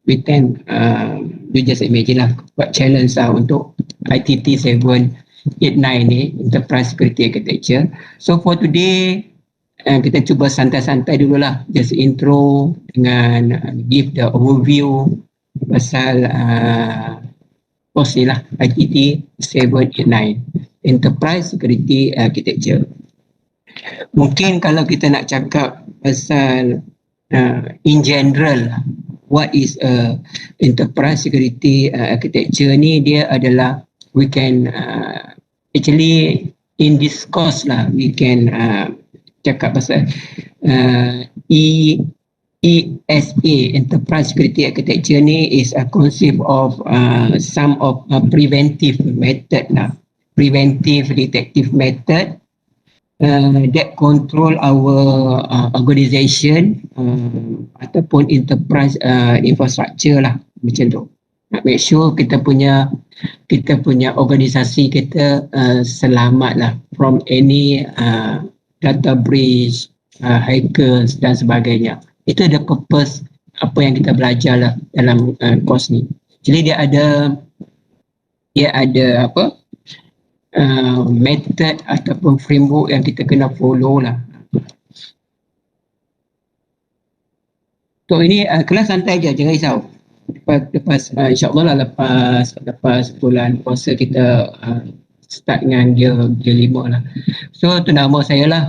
we can you just imagine lah buat challenge lah untuk ITT 789 ni, Enterprise Security Architecture. So for today kita cuba santai-santai dululah, just intro dengan give the overview pasal course ni lah, ITT 789 Enterprise Security Architecture. Mungkin kalau kita nak cakap pasal in general what is enterprise security architecture ni, dia adalah we can actually in this course lah we can cakap pasal ESA, Enterprise Security Architecture ni is a concept of some of preventive method lah, preventive detective method that control our organisation ataupun enterprise infrastructure lah, macam tu. Nak make sure kita punya organisasi kita selamat lah from any data breach, hackers dan sebagainya. Itu the purpose apa yang kita belajar lah dalam course ni. Jadi dia ada apa method ataupun framework yang kita kena follow lah. So ini kelas santai je, jangan risau. Lepas insyaAllah lah lepas bulan puasa kita start dengan gear 5 lah. So tu nama saya lah,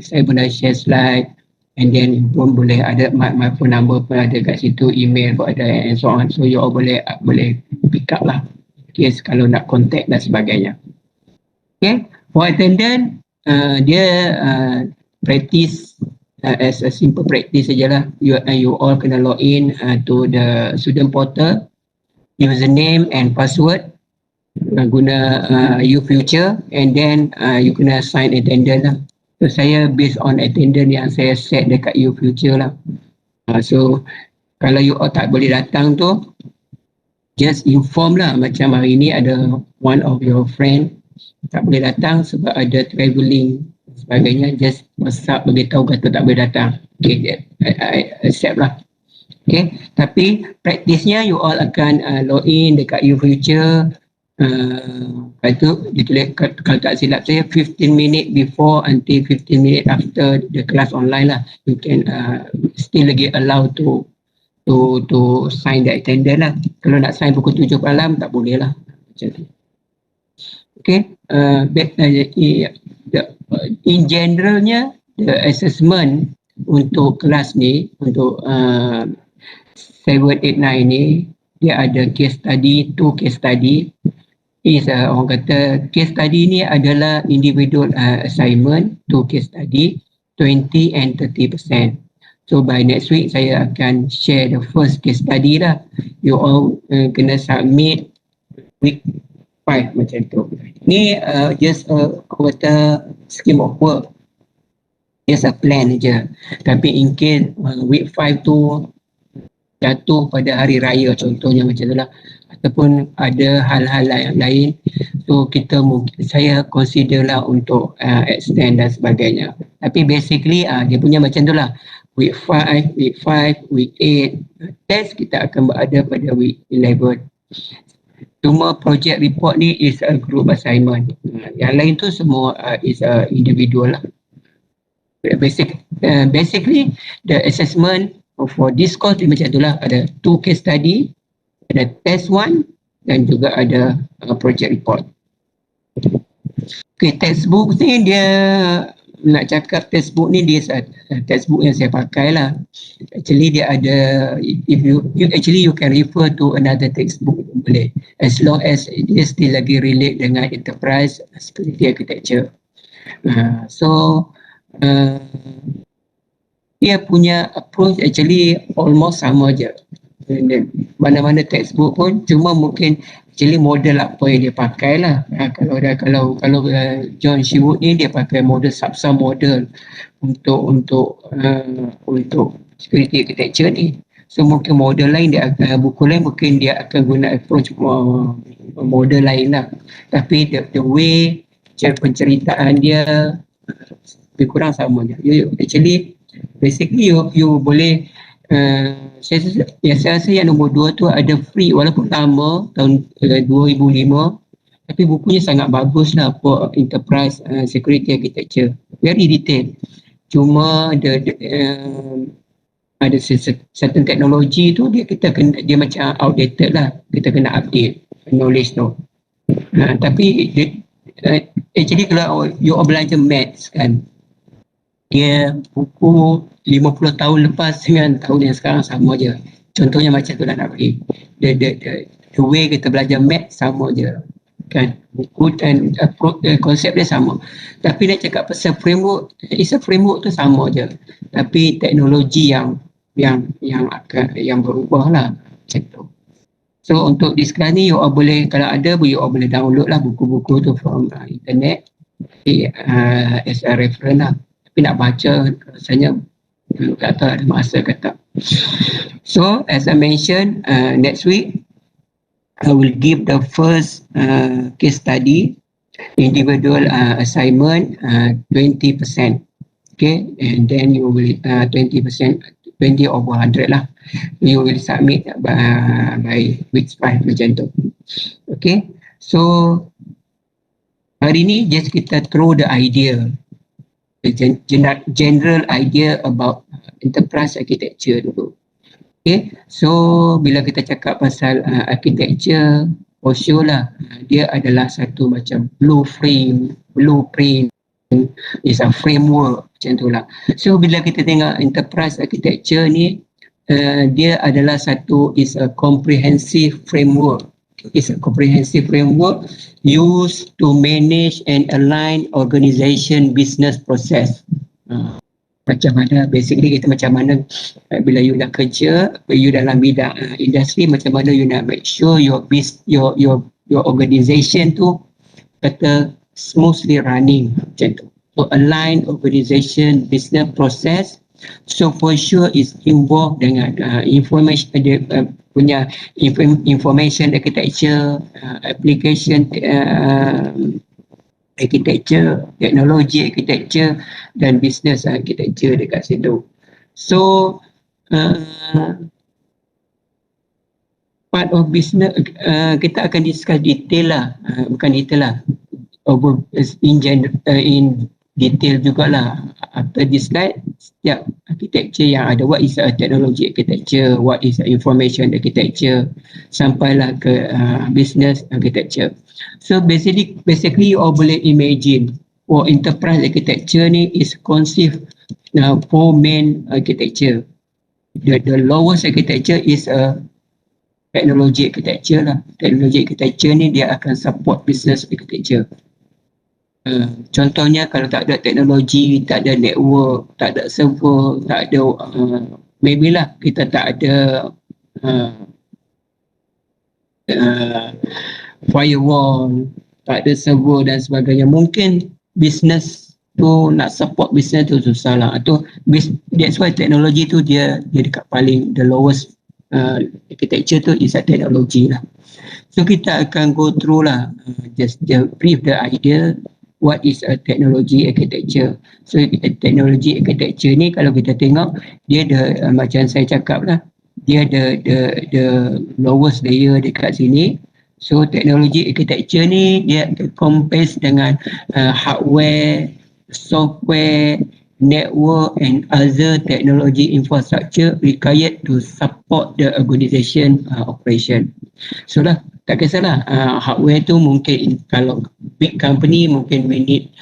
saya boleh share slide and then pun boleh ada my phone number pun ada kat situ, email pun ada and so on. So you all boleh pick up lah case kalau nak contact dan sebagainya. Okay, for attendance dia practice as a simple practice sajalah. You all kena log in to the student portal, username and password, guna UFuture, and then you kena sign attendance lah. So saya based on attendance yang saya set dekat UFuture lah. So kalau you all tak boleh datang tu, just inform lah, macam hari ni ada one of your friend tak boleh datang sebab ada travelling sebagainya, just WhatsApp beritahu kata tak boleh datang. Okay, I accept lah. Okay, tapi praktisnya you all akan log in dekat UFuture. Itu ditulis kalau tak silap saya 15 minute before until 15 minute after the class online lah. You can still lagi allow to sign the attendance lah. Kalau nak sign pukul 7 malam tak boleh lah, macam tu. Okay, in generalnya the assessment untuk kelas ni, untuk 789 ni, dia ada case study, 2 case study. Is orang kata case study ni adalah individual assignment, 2 case study, 20 and 30%. So by next week saya akan share the first case study lah. You all kena submit week 5 macam tu. Ni just kata scheme of work, just a plan je. Tapi in case week 5 tu jatuh pada hari raya contohnya macam tu lah, ataupun ada hal-hal yang lain, so saya consider lah untuk extend dan sebagainya. Tapi basically dia punya macam tu lah, week 5, week 8 test kita akan berada pada week 11. Cuma project report ni is a group assignment, yang lain tu semua is a individual lah. Basically the assessment for this course macam tu lah, ada 2 case study, ada test 1 dan juga ada project report. Okay, textbook ni dia, nak cakap textbook ni dia textbook yang saya pakai lah. Actually dia ada, if you can refer to another textbook boleh, as long as dia still lagi relate dengan enterprise security architecture. So dia punya approach actually almost sama je. Mana-mana textbook pun, cuma mungkin actually model apa yang dia pakai lah. Kalau John Shewood ni dia pakai model SAPSA model untuk security architecture ni. So mungkin model lain dia akan, buku lain mungkin dia akan guna approach model lain lah. Tapi the way cara penceritaan dia lebih kurang sama je. Actually basically you boleh saya rasa yang nombor 2 tu ada free, walaupun lama, tahun 2005, tapi bukunya sangat bagus lah for enterprise security architecture, very detailed. Cuma ada certain teknologi tu dia macam outdated lah, kita kena update knowledge tu. Tapi actually kalau you belajar maths kan, dia buku 50 tahun lepas dengan tahun yang sekarang sama je. Contohnya macam tu lah nak bagi. The way kita belajar maths sama je kan, buku dan konsep dia sama. Tapi nak cakap pasal framework, framework tu sama je, tapi teknologi yang berubah lah macam tu. So untuk di sekarang ni you all boleh, kalau ada you all boleh download lah buku-buku tu from internet as a reference lah. Tapi nak baca rasanya tak tahu ada masa ke tak. So as I mentioned, next week I will give the first case study, individual assignment, 20%. Okay, and then you will 20%, 20 over 100 lah. You will submit by week 5 macam tu. Okay, so hari ni just kita throw the idea, the general idea about enterprise architecture dulu. Okay, so bila kita cakap pasal architecture, for sure lah, dia adalah satu macam blueprint, is a framework macam tu lah. So bila kita tengok enterprise architecture ni, dia adalah is a comprehensive framework. It's a comprehensive framework used to manage and align organization business process. Macam mana, basically kita macam mana bila you dah kerja, you dalam bidang industri, macam mana you nak make sure your organization tu kata smoothly running macam tu. So align organization business process, so for sure is involved dengan information punya information architecture, application architecture, teknologi architecture dan business architecture dekat situ. So part of business kita akan discuss detail lah, bukan detail lah, in detail jugalah after this slide. Setiap architecture yang ada, what is a technology architecture, what is a information architecture, sampailah ke business architecture. So basically you all boleh imagine for enterprise architecture ni is consist 4 main architecture. The lowest architecture is a technology architecture lah. Technology architecture ni dia akan support business architecture. Contohnya kalau tak ada teknologi, tak ada network, tak ada server, tak ada maybe lah kita tak ada firewall, tak ada server dan sebagainya, mungkin business tu nak support business tu susah lah. That's why teknologi tu dia dekat paling the lowest architecture tu is a technology lah. So kita akan go through lah, just brief the idea what is a technology architecture. So technology architecture ni kalau kita tengok, dia ada macam saya cakap lah, dia ada the lowest layer dekat sini. So technology architecture ni dia encompass dengan hardware, software, network and other technology infrastructure required to support the organization operation. So lah, tak kisahlah hardware tu mungkin kalau big company mungkin we need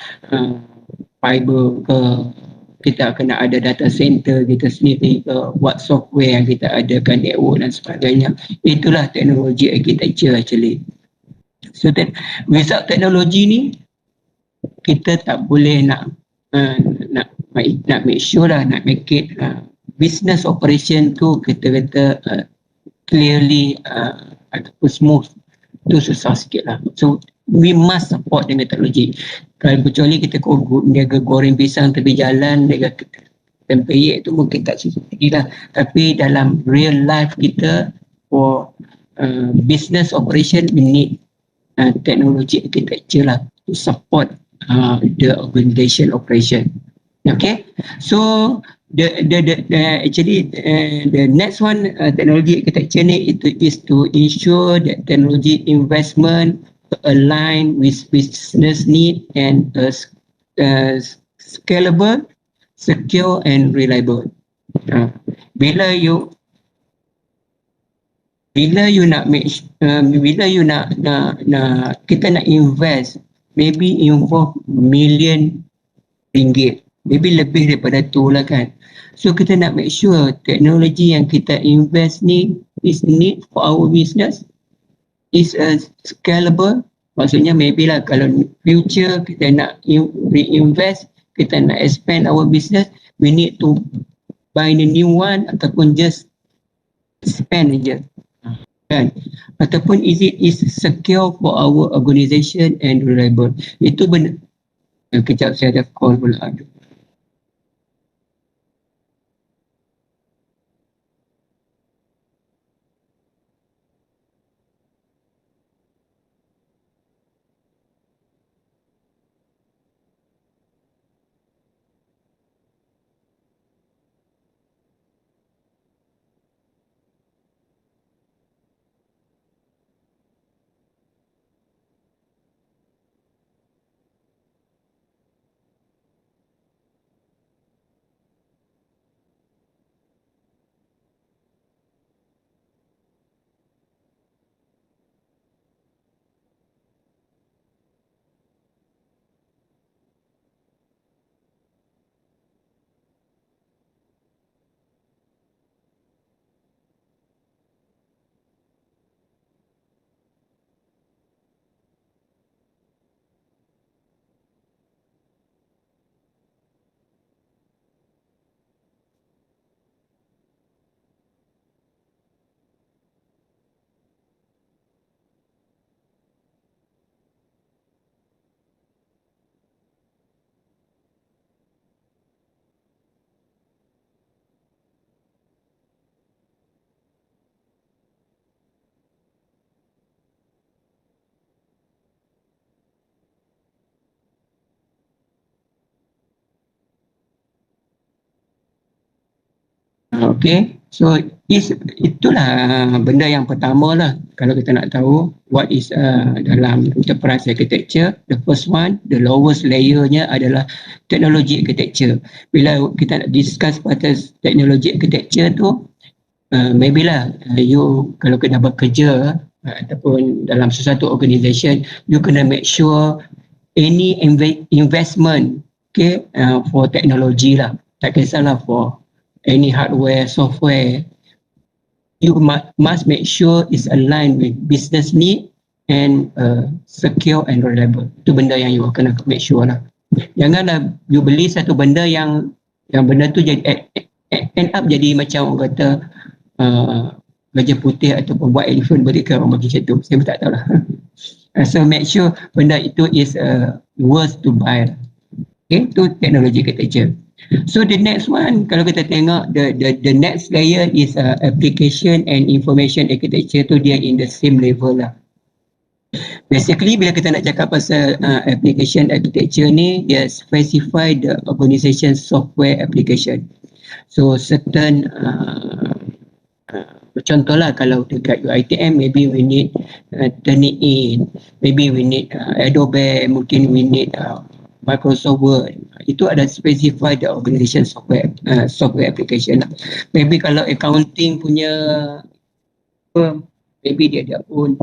fiber ke, kita kena ada data center kita sendiri ke, what software yang kita adakan, network dan sebagainya. Itulah teknologi architecture actually. So without teknologi ni kita tak boleh nak make sure lah, nak make it business operation tu kita kata clearly ataupun smooth, tu susah sikit lah. So we must support dengan teknologi. Kalau kecuali kita jaga goreng pisang tepi jalan, jaga tempeyek tu mungkin tak susah lagi lah. Tapi dalam real life kita, for business operation, we need technology architecture lah to support the organization operation. Okay, so Actually the next one, technology architecture ni itu is to ensure that technology investment align with business need and scalable, secure and reliable. Bila you bila you nak kita nak invest, maybe involve million ringgit, maybe lebih daripada tu lah kan. So kita nak make sure teknologi yang kita invest ni is need for our business, is scalable. Maksudnya maybe lah kalau future kita nak reinvest, kita nak expand our business, we need to buy the new one ataupun just spend je kan, ataupun is it is secure for our organisation and reliable. Itu benda. Kejap saya ada call pula. Okay, so itulah benda yang pertama lah. Kalau kita nak tahu what is dalam enterprise architecture, the first one, the lowest layernya adalah technology architecture. Bila kita nak discuss pasal technology architecture tu, maybe lah you kalau kena bekerja ataupun dalam sesuatu organisation, you kena make sure any investment, okay, for technology lah, tak kisahlah for any hardware, software, you must make sure is aligned with business need and secure and reliable. Itu benda yang you kena make sure lah. Janganlah you beli satu benda yang benda tu jadi end up jadi macam orang kata gajah putih ataupun white elephant, mereka orang bagi macam tu. Saya pun tak tahu lah. So make sure benda itu is worth to buy. Okay, itu teknologi architecture. So the next one, kalau kita tengok the next layer is application and information architecture, tu dia in the same level lah. Basically bila kita nak cakap pasal application architecture ni, dia specify the organization software application. So certain contohlah kalau dekat UiTM, maybe we need Turnitin, maybe we need Adobe, mungkin we need Microsoft Word. Itu ada specify the organization software application lah. Maybe kalau accounting punya firm, maybe dia ada own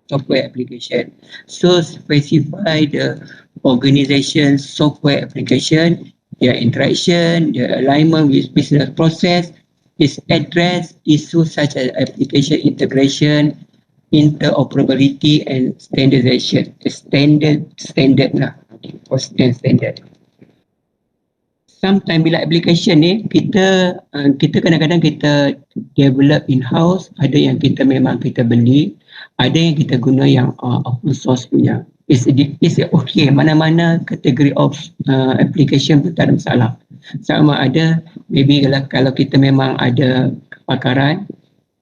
software application. So specify the organization software application, their interaction, their alignment with business process, is address issues such as application integration, interoperability and standardization. Standard lah. Standard. Sometimes bila application ni kita kadang-kadang kita develop in-house, ada yang kita memang kita beli, ada yang kita guna yang open source punya. It's okay, mana-mana kategori of application pun tak ada masalah. Sama ada maybe kalau kita memang ada kepakaran,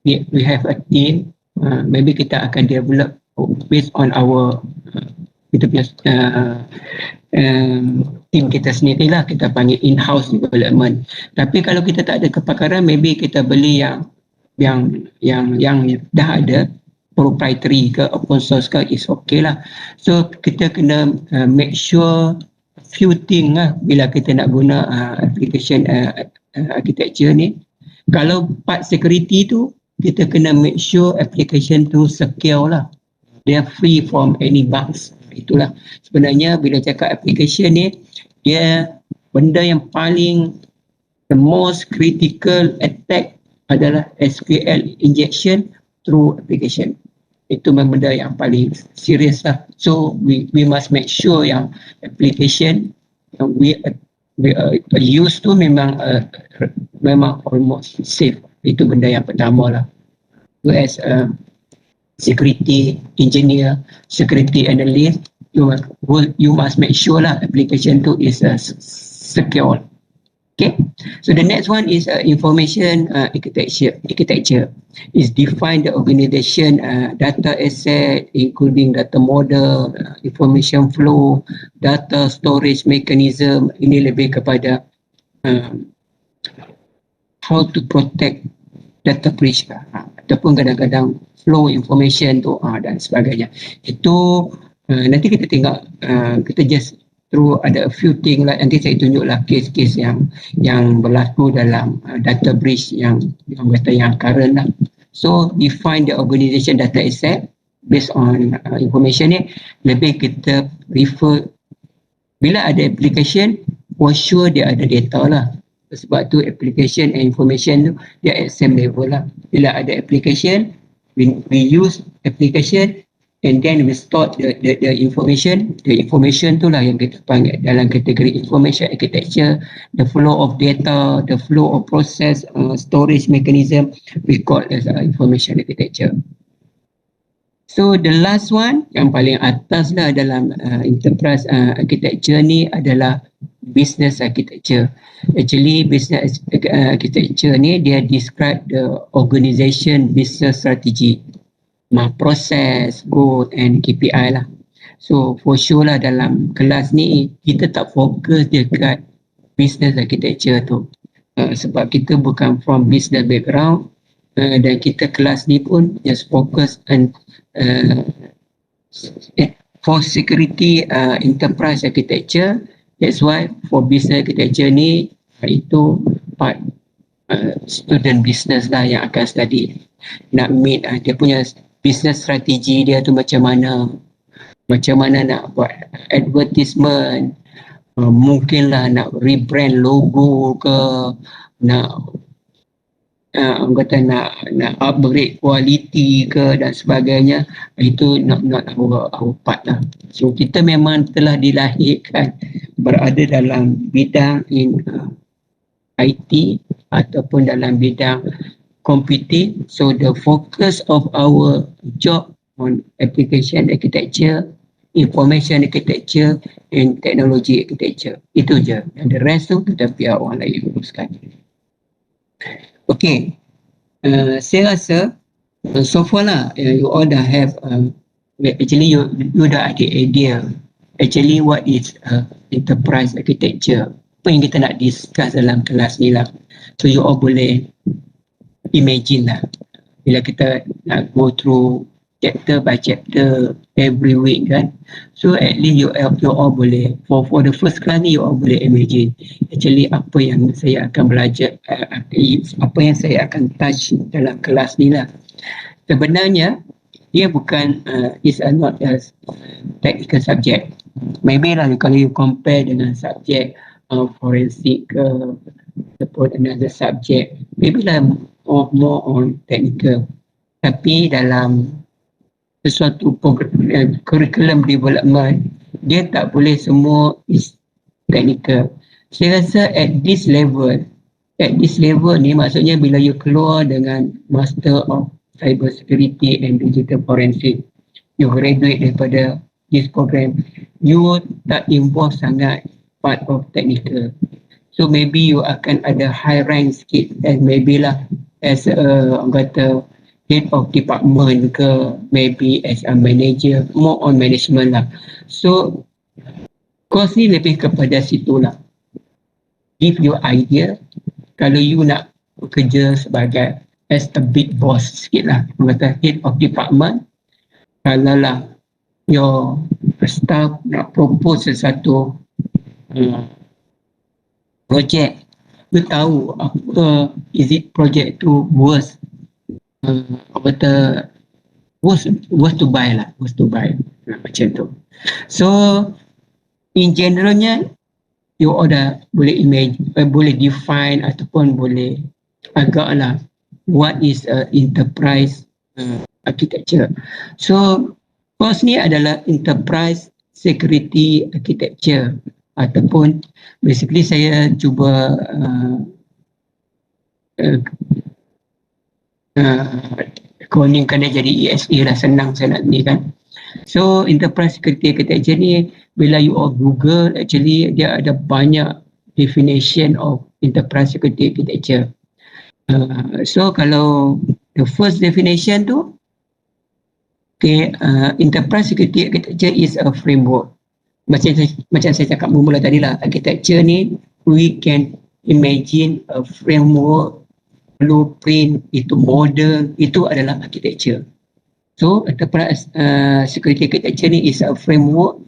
we have a team, maybe kita akan develop based on our kita punya tim kita sendirilah, kita panggil in-house development. Tapi kalau kita tak ada kepakaran, maybe kita beli yang dah ada, proprietary ke open source ke, is okay lah. So kita kena make sure few thing lah bila kita nak guna application architecture ni. Kalau part security tu, kita kena make sure application tu secure lah, they are free from any bugs. Itulah sebenarnya bila cakap application ni, dia benda yang paling the most critical attack adalah SQL injection through application. Itu memang benda yang paling serius lah. So we must make sure yang application yang we use tu memang almost safe. Itu benda yang pertama lah. So as a security engineer, security analyst, you must make sure lah application tu is secure. Okay, so the next one is information architecture is define the organization data asset including data model, information flow, data storage mechanism. Ini lebih kepada how to protect data breach ataupun kadang-kadang flow information tu dan sebagainya. Itu nanti kita tengok, kita just through ada a few thing lah. Nanti saya tunjuklah kes-kes yang berlaku dalam data breach yang kata yang current lah. So define the organization data asset based on information ni. Lebih kita refer bila ada application, for sure dia ada data lah. Sebab tu application and information tu dia at same level lah. Bila ada application, we use application and then we store the information. The information tu lah yang kita panggil dalam kategori information architecture, the flow of data, the flow of process, storage mechanism, we call as information architecture. So the last one yang paling atas lah dalam enterprise architecture ni adalah business architecture. Actually business architecture ni dia describe the organization business strategy, proses, goal and KPI lah. So for sure lah dalam kelas ni kita tak fokus dekat business architecture tu, sebab kita bukan from business background, dan kita kelas ni pun just fokus on for security enterprise architecture. That's why for business architecture ni itu part student business lah yang akan study, nak meet dia punya business strategi dia tu macam mana nak buat advertisement, mungkinlah nak rebrand logo ke, nak nak upgrade quality ke dan sebagainya. Itu not our part lah. So kita memang telah dilahirkan berada dalam bidang in IT ataupun dalam bidang computing. So the focus of our job on application architecture, information architecture and technology architecture. Itu je. Dan the rest tu kita biar orang lain uruskan. Okay, saya rasa so far lah you all dah have actually you dah ada idea actually what is enterprise architecture, apa yang kita nak discuss dalam kelas ni lah. So you all boleh imagine lah bila kita nak go through chapter by chapter every week kan. So at least you all boleh for the first class ni you all boleh imagine actually apa yang saya akan belajar, apa yang saya akan touch dalam kelas ni lah. Sebenarnya dia bukan is not a technical subject. Maybe lah kalau you compare dengan subjek forensik ke ataupun another subject, maybe lah more on technical. Tapi dalam sesuatu program, curriculum development, dia tak boleh semua is technical. Saya rasa at this level ni maksudnya bila you keluar dengan Master of Cyber Security and Digital Forensic, you graduate daripada this program, you tak involve sangat part of technical. So maybe you akan ada high rank sikit and maybe lah as orang kata head of department ke, maybe as a manager, more on management lah. So Course ni lebih kepada situlah. Give you idea, kalau you nak bekerja sebagai as a big boss sikit lah, kata head of department, kalau lah your staff nak propose sesuatu project, you tahu apa is it project tu worth worth to buy lah, macam tu. So in generalnya you order boleh imagine, boleh define ataupun boleh agaklah what is enterprise architecture. So course ni adalah enterprise security architecture, ataupun basically saya cuba koningkan dia jadi ESA lah, senang saya nak ni kan. So enterprise security architecture ni, bila you all Google, actually dia ada banyak definition of enterprise security architecture. So kalau the first definition tu, okay, enterprise security architecture is a framework. Macam saya cakap mula tadi lah, architecture ni we can imagine a framework, blueprint, itu model, itu adalah architecture. So enterprise security architecture ni is a framework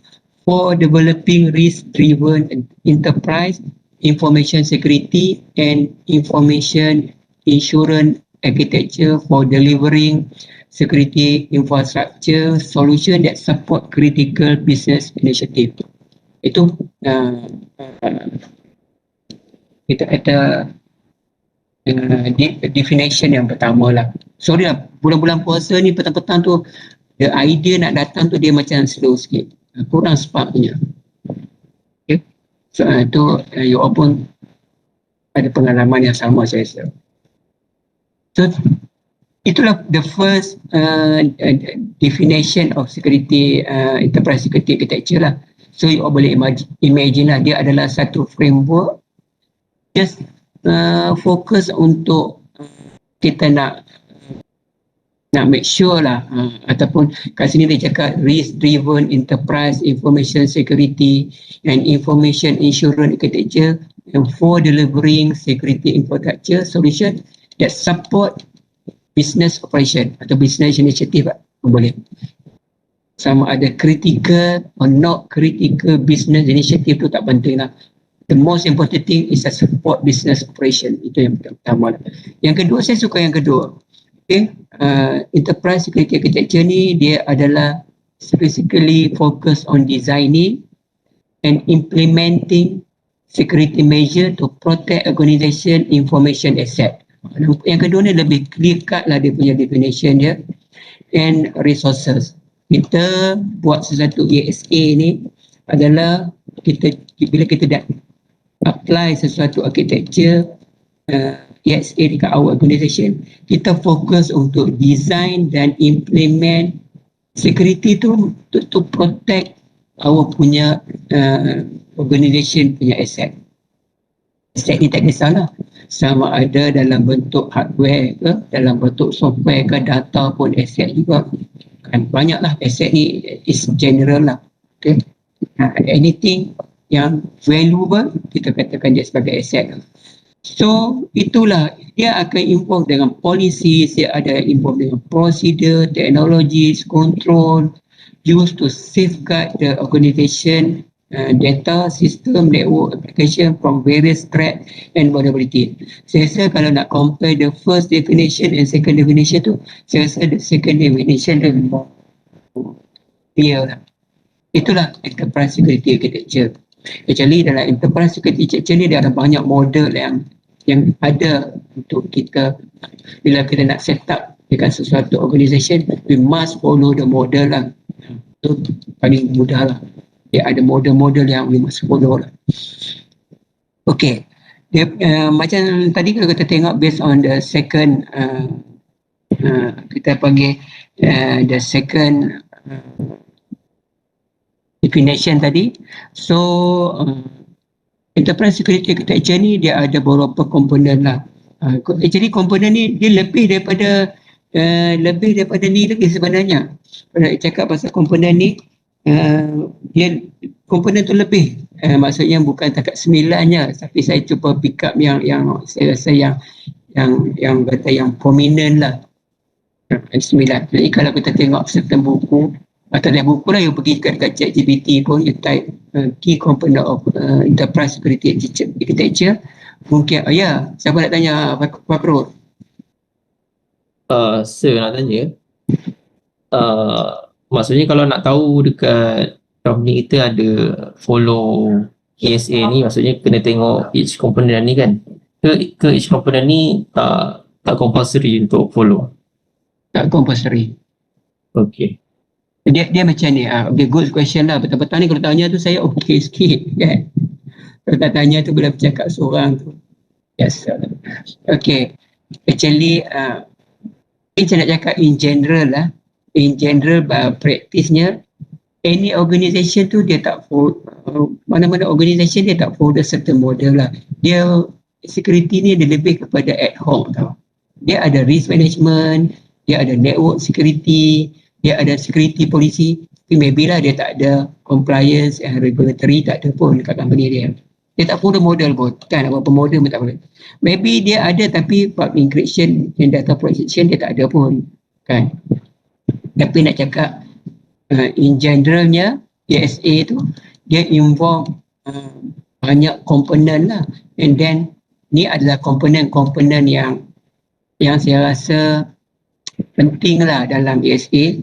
for developing risk-driven enterprise information security and information insurance architecture for delivering security infrastructure solution that support critical business initiative. Itu kita kata definition yang pertama lah. Sorry lah, bulan-bulan puasa ni petang-petang tu the idea nak datang tu dia macam slow sikit, kurang spark punya. Okay, so tu you all pun ada pengalaman yang sama saya rasa. So itulah the first definition of security, enterprise security architecture lah. So you all boleh imagine lah, dia adalah satu framework just fokus untuk kita nak make sure lah, ataupun kat sini dia cakap risk driven enterprise information security and information insurance architecture and for delivering security infrastructure solution that support business operation atau business initiative lah, boleh. Sama ada critical or not critical business initiative tu tak penting lah. The most important thing is a support business operation. Itu yang pertama. Yang kedua, saya suka yang kedua. Okay. Enterprise security architecture ni dia adalah specifically focus on designing and implementing security measure to protect organization information asset. Yang kedua ni lebih clear cut lah dia punya definition dia, and resources. Kita buat sesuatu ESA ni adalah bila kita dah apply sesuatu architecture ESA dekat our organisation, kita fokus untuk design dan implement security tu to protect our punya organisation punya asset. Asset ni tak kisahlah sama ada dalam bentuk hardware ke, dalam bentuk software ke, data pun asset juga kan. Banyaklah asset ni is general lah. Okay. Anything yang valuable kita katakan dia sebagai aset. So itulah, dia akan involve dengan policies, dia ada involve dengan procedure, technologies, control used to safeguard the organization data, system, network, application from various threat and vulnerability. Saya rasa kalau nak compare the first definition and second definition tu, saya rasa the second definition lebih more clear lah. Itulah enterprise security architecture. Actually dalam enterprise security architecture ni dia ada banyak model yang ada untuk kita. Bila kita nak set up dengan sesuatu organisation, we must follow the model lah. Itu paling mudah lah. Dia ada model-model yang we must follow lah. Okay, dia, macam tadi kalau kita tengok based on the second kita panggil the second definition tadi. So enterprise security architecture ni dia ada beberapa komponen lah. Actually komponen ni dia lebih daripada ni lagi sebenarnya. Kalau cakap pasal komponen ni, dia komponen tu lebih, maksudnya bukan takat 9 tapi saya cuba pick up yang saya rasa yang kata yang prominent lah, 9. Jadi kalau kita tengok certain buku atau ada buku lah, you pergi dekat ChatGPT pun, you type key component of enterprise security architecture, mungkin siapa nak tanya Pak Pro? Saya nak tanya, maksudnya kalau nak tahu dekat company kita ada follow ESA ni, maksudnya kena tengok each component ni kan, ke each component ni tak compulsory untuk follow? Tak compulsory. Okay. Dia macam ni, okay, good question lah. Betul-betul ni kalau tanya tu saya okay sikit kan. Kalau tak tanya tu boleh bercakap seorang tu. Yes. Okay. Actually, saya nak cakap in general lah. In general, practice-nya, any organisation tu dia tak mana-mana organisation dia tak follow certain model lah. Dia security ni dia lebih kepada ad hoc tau. Dia ada risk management, dia ada network security, dia ada security policy. Maybe lah dia tak ada compliance and regulatory, tak ada pun kat company dia. Dia tak follow model pun, kan, apa-apa model pun tak boleh. Maybe dia ada tapi bab encryption and data protection dia tak ada pun, kan. Tapi nak cakap in generalnya ESA tu dia involve banyak komponen lah, and then ni adalah komponen-komponen yang saya rasa penting lah dalam ESA.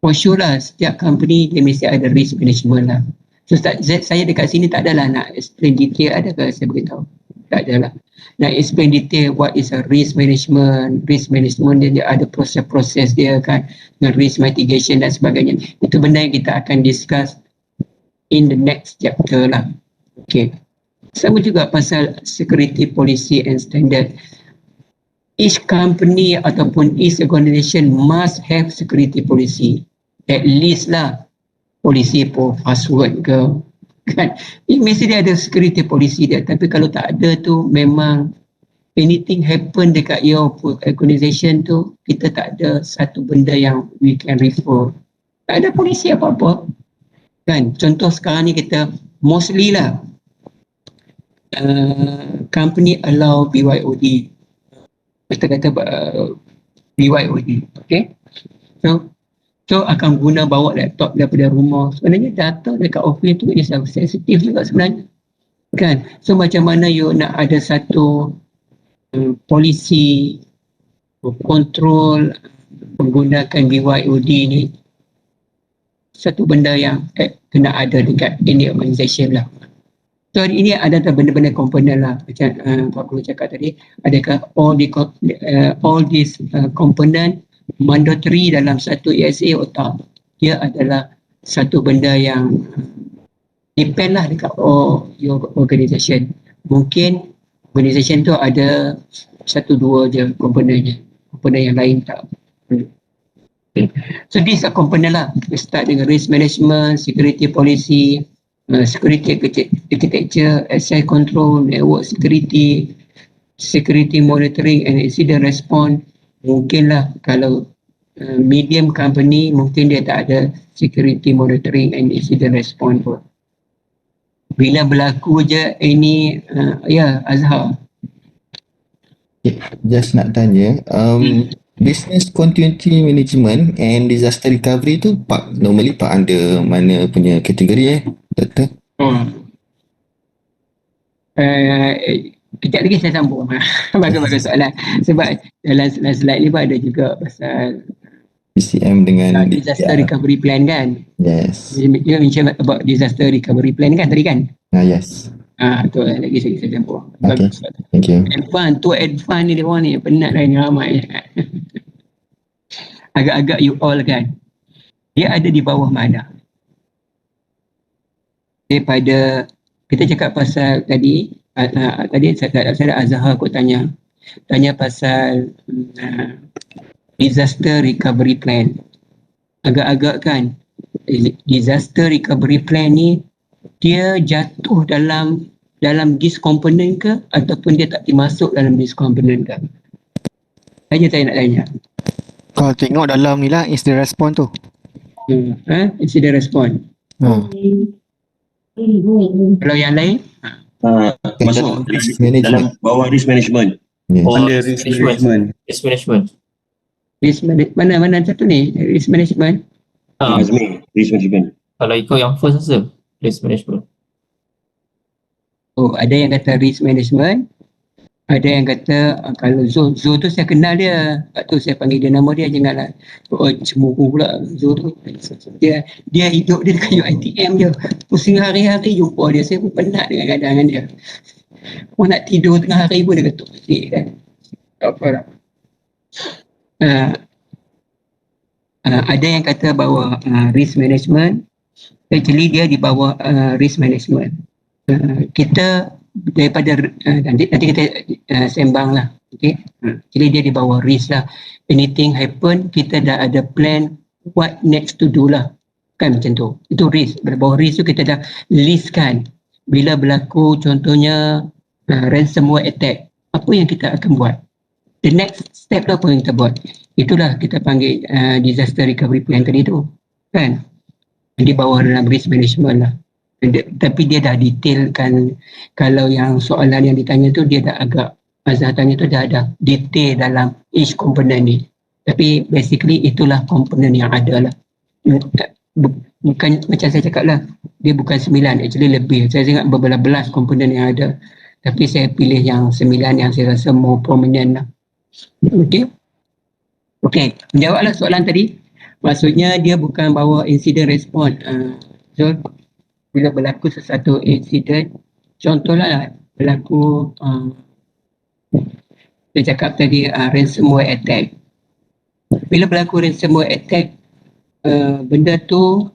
For sure lah, setiap company dia mesti ada risk management lah. So saya dekat sini tak adalah nak explain detail, adakah saya beritahu? Tak adalah nak explain detail what is a risk management. Risk management dia ada proses-proses dia kan, dengan risk mitigation dan sebagainya. Itu benda yang kita akan discuss in the next chapter lah. Okay. Sama juga pasal security policy and standard. Each company ataupun each organization must have security policy. At least lah polisi for password ke, kan. Mesti dia ada security policy dia. Tapi kalau tak ada tu, memang anything happen dekat your organization tu, kita tak ada satu benda yang we can refer. Tak ada polisi apa-apa, kan. Contoh sekarang ni kita mostly lah company allow BYOD. Kita kata BYOD, okay. So akan guna bawa laptop daripada rumah. Sebenarnya data dekat office tu is sensitif juga sebenarnya, kan. So macam mana you nak ada satu polisi kontrol menggunakan BYOD ni, satu benda yang kena ada dekat any organisation lah. So ini ada benda-benda komponen lah. Macam Pak Guru cakap tadi, adakah all these komponen mandatory dalam satu ESA atau dia adalah satu benda yang depend lah dekat your organisation. Mungkin organisation tu ada 1-2 je komponennya, komponen yang lain tak. Okay. So these are komponen lah. Kita start dengan risk management, security policy, security architecture, access control, network security, security monitoring and incident response. Mungkinlah kalau medium company mungkin dia tak ada security monitoring and incident response pun. Bila berlaku je ini, Azhar. Just nak tanya, business continuity management and disaster recovery tu normally under mana punya kategori Doktor? Kejap lagi saya sambung. Bagus soalan. Sebab dalam slide ni pun ada juga pasal PCM dengan disaster recovery plan kan. Yes. You mention about disaster recovery plan kan tadi kan? Yes. Tu lagi saya sambung. Okay. Bagus. Thank you. Advance ni dia orang ni penat lah ni ramai. Agak-agak you all kan. Dia ada di bawah mana? Daripada kita cakap pasal tadi saya Azhar aku tanya pasal disaster recovery plan. Agak-agak kan disaster recovery plan ni dia jatuh dalam this component ke ataupun dia tak dimasuk dalam this component ke? Saya nak tanya. Kalau tengok dalam ni lah incident response tu. Incident response. Ha. Kalau yang lain, Masuk Risk management. dalam bawah risk management. Yes. Oh, Under risk management. Risk management. risk management, mana satu ni? Risk management. Azmi, risk management. Kalau ikut yang first rasa, risk management. Oh, ada yang kata risk management. Ada yang kata kalau Zul tu saya kenal dia. Sebab tu saya panggil dia nama dia, janganlah cemburu pula Zul tu. Dia hidup dia dekat UiTM je. Pusing hari-hari jumpa dia. Saya pun penat dengan keadaan dia. Mau nak tidur tengah hari pun dia ketuk balik kan. Tak apa lah. Ada yang kata bahawa risk management, actually dia di bawah risk management. Kita daripada nanti kita sembang lah, okay? Jadi dia di bawah risk lah. Anything happen, kita dah ada plan what next to do lah, kan macam tu. Itu risk. Di bawah risk tu kita dah list kan, bila berlaku contohnya ransomware attack, apa yang kita akan buat, the next step tu apa yang kita buat. Itulah kita panggil disaster recovery plan tadi tu kan, di bawah dalam risk management lah. Tapi dia dah detailkan. Kalau yang soalan yang ditanya tu, dia dah agak, Azhar tanya tu dah ada detail dalam each component ni. Tapi basically itulah komponen yang ada lah. Bukan macam saya cakap lah, dia bukan 9, actually lebih. Saya ingat berbelas-belas komponen yang ada, tapi saya pilih yang 9 yang saya rasa more prominent lah. Okay, menjawablah soalan tadi. Maksudnya dia bukan bawa incident response. So bila berlaku sesuatu insiden, contohlah berlaku saya cakap tadi ransomware attack. Bila berlaku ransomware attack, benda tu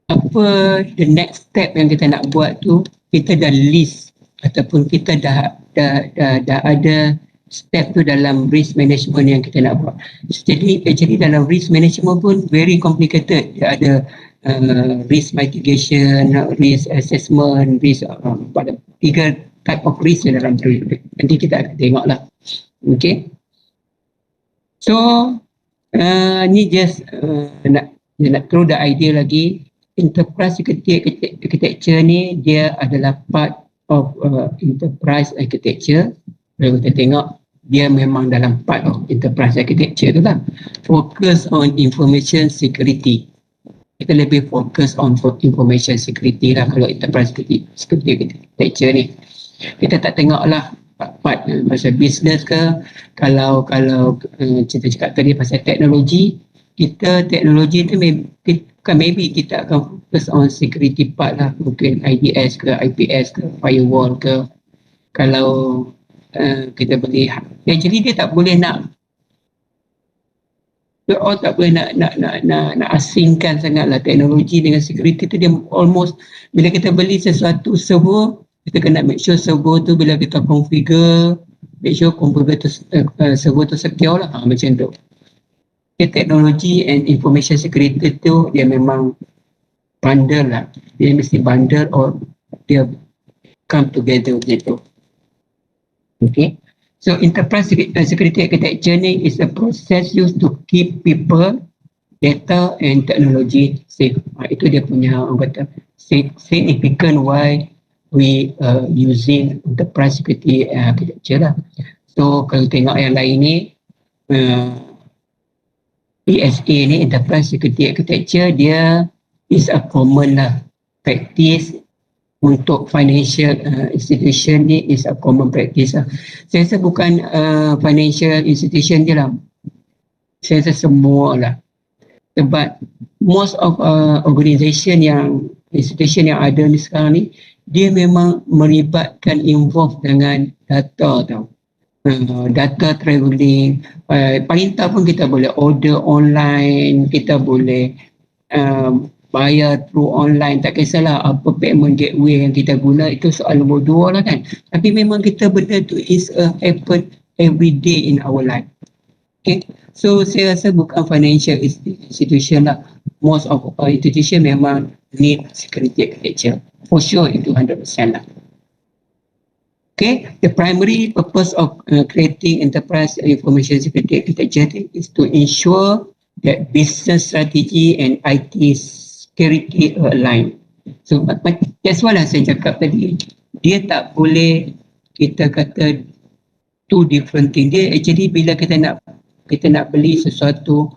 apa the next step yang kita nak buat tu, kita dah list ataupun kita dah ada step tu dalam risk management yang kita nak buat. Jadi dalam risk management pun very complicated. Dia ada risk mitigation, risk assessment, risk pada 3 type of risk dalam tu. Nanti kita akan tengok lah. Okay. So ni just nak throw the idea lagi. Enterprise architecture ni dia adalah part of enterprise architecture. Kalau kita tengok, dia memang dalam part of enterprise architecture tu lah. Focus on information security. Kita lebih fokus on information security lah kalau enterprise security architecture ni. Kita tak tengok lah part pasal business ke. Kalau kita cakap tadi pasal teknologi, teknologi tu maybe kita akan fokus on security part lah. Mungkin IDS ke, IPS ke, firewall ke. Kalau kita boleh, jadi dia tak boleh nak asingkan sangatlah teknologi dengan security tu. Dia almost, bila kita beli sesuatu server, kita kena make sure server tu bila kita configure, make sure computer tu, server tu secure lah, macam tu. Teknologi and information security tu dia memang bundle lah, dia mesti bundle or dia come together gitu. Okay. So enterprise security architecture ni is a process used to keep people, data and technology safe. Itu dia punya orang kata significant why we using enterprise security architecture lah. So kalau tengok yang lain ni, ESA ni, enterprise security architecture, dia is a common lah practice untuk financial institution ni, is a common practice lah. Saya rasa bukan financial institution je lah. Saya rasa semua lah. Sebab most of organisation yang, institution yang ada ni sekarang ni, dia memang melibatkan, involve dengan data tau. Data travelling. Paling tak pun kita boleh order online, kita boleh bayar through online, tak kisahlah apa payment gateway yang kita guna, itu soal nombor 2 lah kan. Tapi memang kita benda tu is happen every day in our life. Okay, so saya rasa bukan financial institution lah. Most of institution memang need security architecture for sure, itu 100% lah. Okay, the primary purpose of creating enterprise information security architecture is to ensure that business strategy and IT security are aligned. So that's why lah saya cakap tadi, dia tak boleh kita kata two different thing. Dia actually bila kita nak beli sesuatu,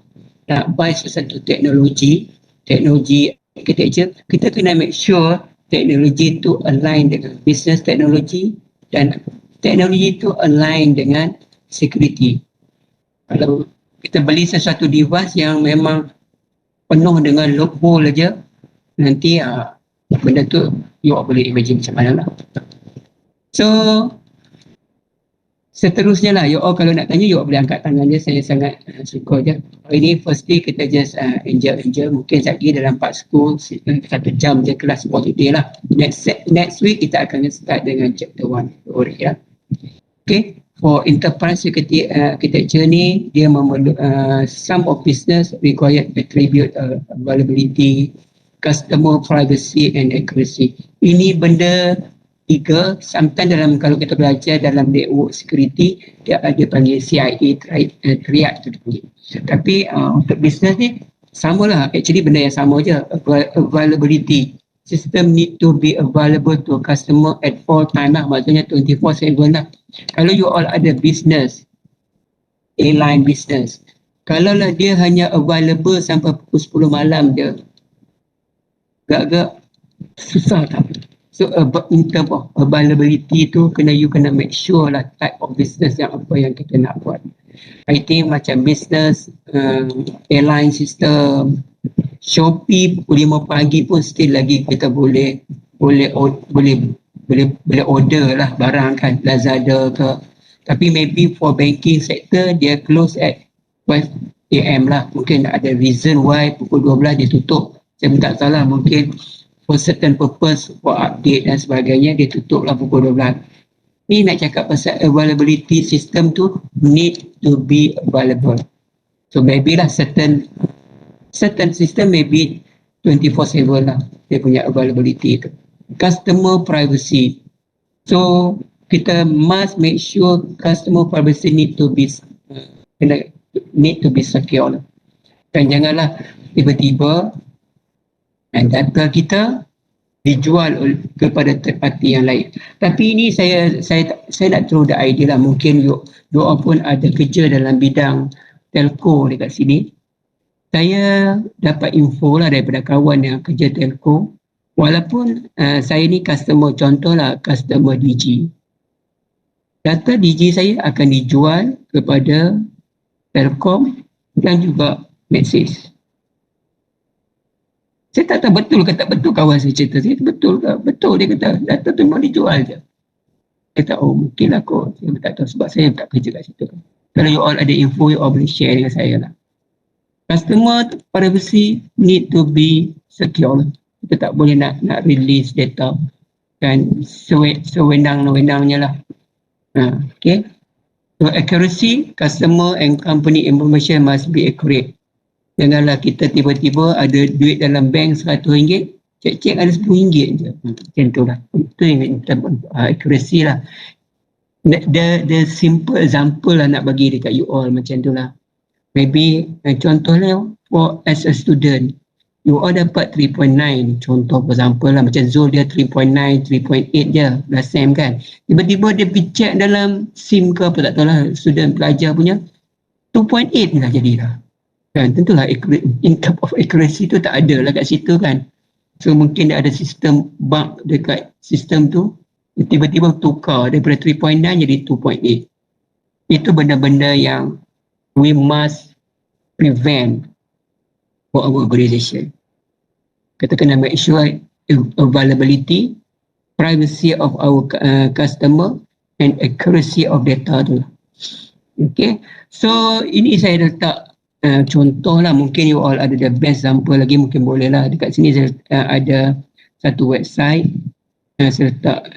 nak buy sesuatu teknologi architecture, kita kena make sure teknologi tu align dengan business teknologi dan teknologi tu align dengan security. Kalau kita beli sesuatu device yang memang penuh dengan loophole aja, nanti benda tu you boleh imagine macam mana lah. So seterusnya lah, you all kalau nak tanya, you all boleh angkat tangan je. Saya sangat suka je. Hari ni firstly kita just enjoy. Mungkin lagi dalam 4 school 1 jam je kelas for today lah. Next week kita akan start dengan chapter 1 teori lah. Okay, for enterprise security architecture ni, dia some of business required attribute availability, customer privacy and accuracy. Ini benda 3, sometimes kalau kita belajar dalam network security, dia panggil CIA triad tu dipanggil. Tapi untuk business ni samalah, actually benda yang sama je. Availability, system need to be available to customer at all time lah, maksudnya 24/7 lah. Kalau you all ada business, airline business, kalau lah dia hanya available sampai pukul 10 malam je, agak susah tak? So in terms of availability tu, you kena make sure lah type of business yang apa yang kita nak buat. I think macam business, airline system, Shopee pukul 5 pagi pun still lagi kita boleh order lah barang kan, Lazada ke. Tapi maybe for banking sector, dia close at 12 AM lah. Mungkin ada reason why pukul 12 dia tutup. Saya pun tak salah, mungkin for certain purpose, for update dan sebagainya, dia tutup lah pukul 12. Ni nak cakap pasal availability system tu need to be available. So maybe lah certain system maybe 24/7 lah dia punya availability tu. Customer privacy. So kita must make sure customer privacy need to be secure lah. Dan janganlah tiba-tiba data kita dijual kepada third party yang lain. Tapi ini saya nak throw the idea lah. Mungkin you all pun ada kerja dalam bidang telco dekat sini. Saya dapat info lah daripada kawan yang kerja telco. Walaupun saya ni customer, contohlah customer DG. Data DG saya akan dijual kepada Telkom dan juga Maxis. Saya tak tahu betul ke tak betul, kawan saya cerita. Saya betul ke? Betul, dia kata data tu memang dijual je. Saya kata, mungkin lah kot. Saya tak tahu sebab saya tak kerja kat situ. Kalau you all ada info, you all boleh share dengan saya lah. Customer privacy need to be secure. Kita tak boleh nak release data kan sewenang-wenangnya lah. Okay. So accuracy, customer and company information must be accurate. Janganlah kita tiba-tiba ada duit dalam bank RM100, cek ada RM10 je. Macam tu lah. Itu yang accuracy lah. The simple example lah nak bagi dekat you all macam tu lah. Maybe contohnya as a student, you all dapat 3.9, contoh for example lah, macam Zul dia 3.9, 3.8 je last sem kan. Tiba-tiba dia pergi check dalam SIM ke apa tak tahu lah, student pelajar punya 2.8 lah jadilah. Kan, tentulah income of accuracy tu tak ada lah kat situ kan. So mungkin ada sistem bug dekat sistem tu, tiba-tiba tukar daripada 3.9 jadi 2.8. Itu benda-benda yang we must prevent for our organization. Kita kena make sure availability, privacy of our customer and accuracy of data tu. Okay, so ini saya letak contoh lah. Mungkin you all ada the best example lagi, mungkin boleh lah. Dekat sini saya ada satu website saya letak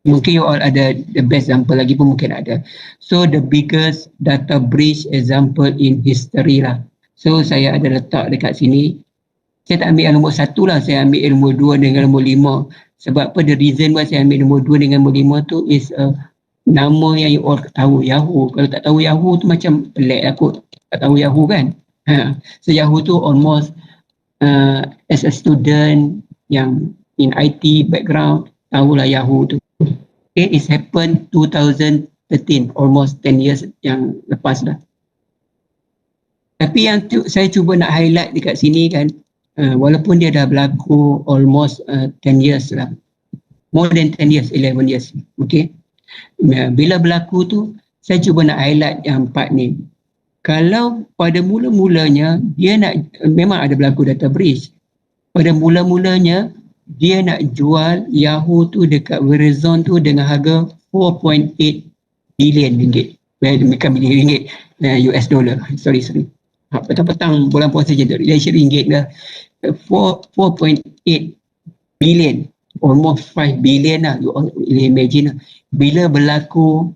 mungkin you all ada the best example lagi pun mungkin ada. So the biggest data breach example in history lah. So saya ada letak dekat sini. Saya tak ambil yang nombor 1 lah, saya ambil yang nombor 2 dengan nombor 5. Sebab apa, the reason why saya ambil nombor 2 dengan nombor 5 tu is nama yang you all tahu, Yahoo. Kalau tak tahu Yahoo tu macam pelik lah kot. Tak tahu Yahoo kan. So Yahoo tu almost as a student yang in IT background, tahulah Yahoo tu. Okay, it's happened 2013, almost 10 years yang lepas dah. Tapi yang saya cuba nak highlight dekat sini kan, walaupun dia dah berlaku almost 10 years lah, more than 10 years, 11 years, okay. Bila berlaku tu, saya cuba nak highlight yang part ni. Kalau pada mula-mulanya dia nak, memang ada berlaku data breach. Pada mula-mulanya dia nak jual Yahoo tu dekat Verizon tu dengan harga 4.8 bilion ringgit. Bukan bilion ringgit, US dollar. Sorry. Petang-petang bulan puasa je tu, dia ringgit dah. 4.8 bilion, almost 5 billion lah. You imagine lah. Bila berlaku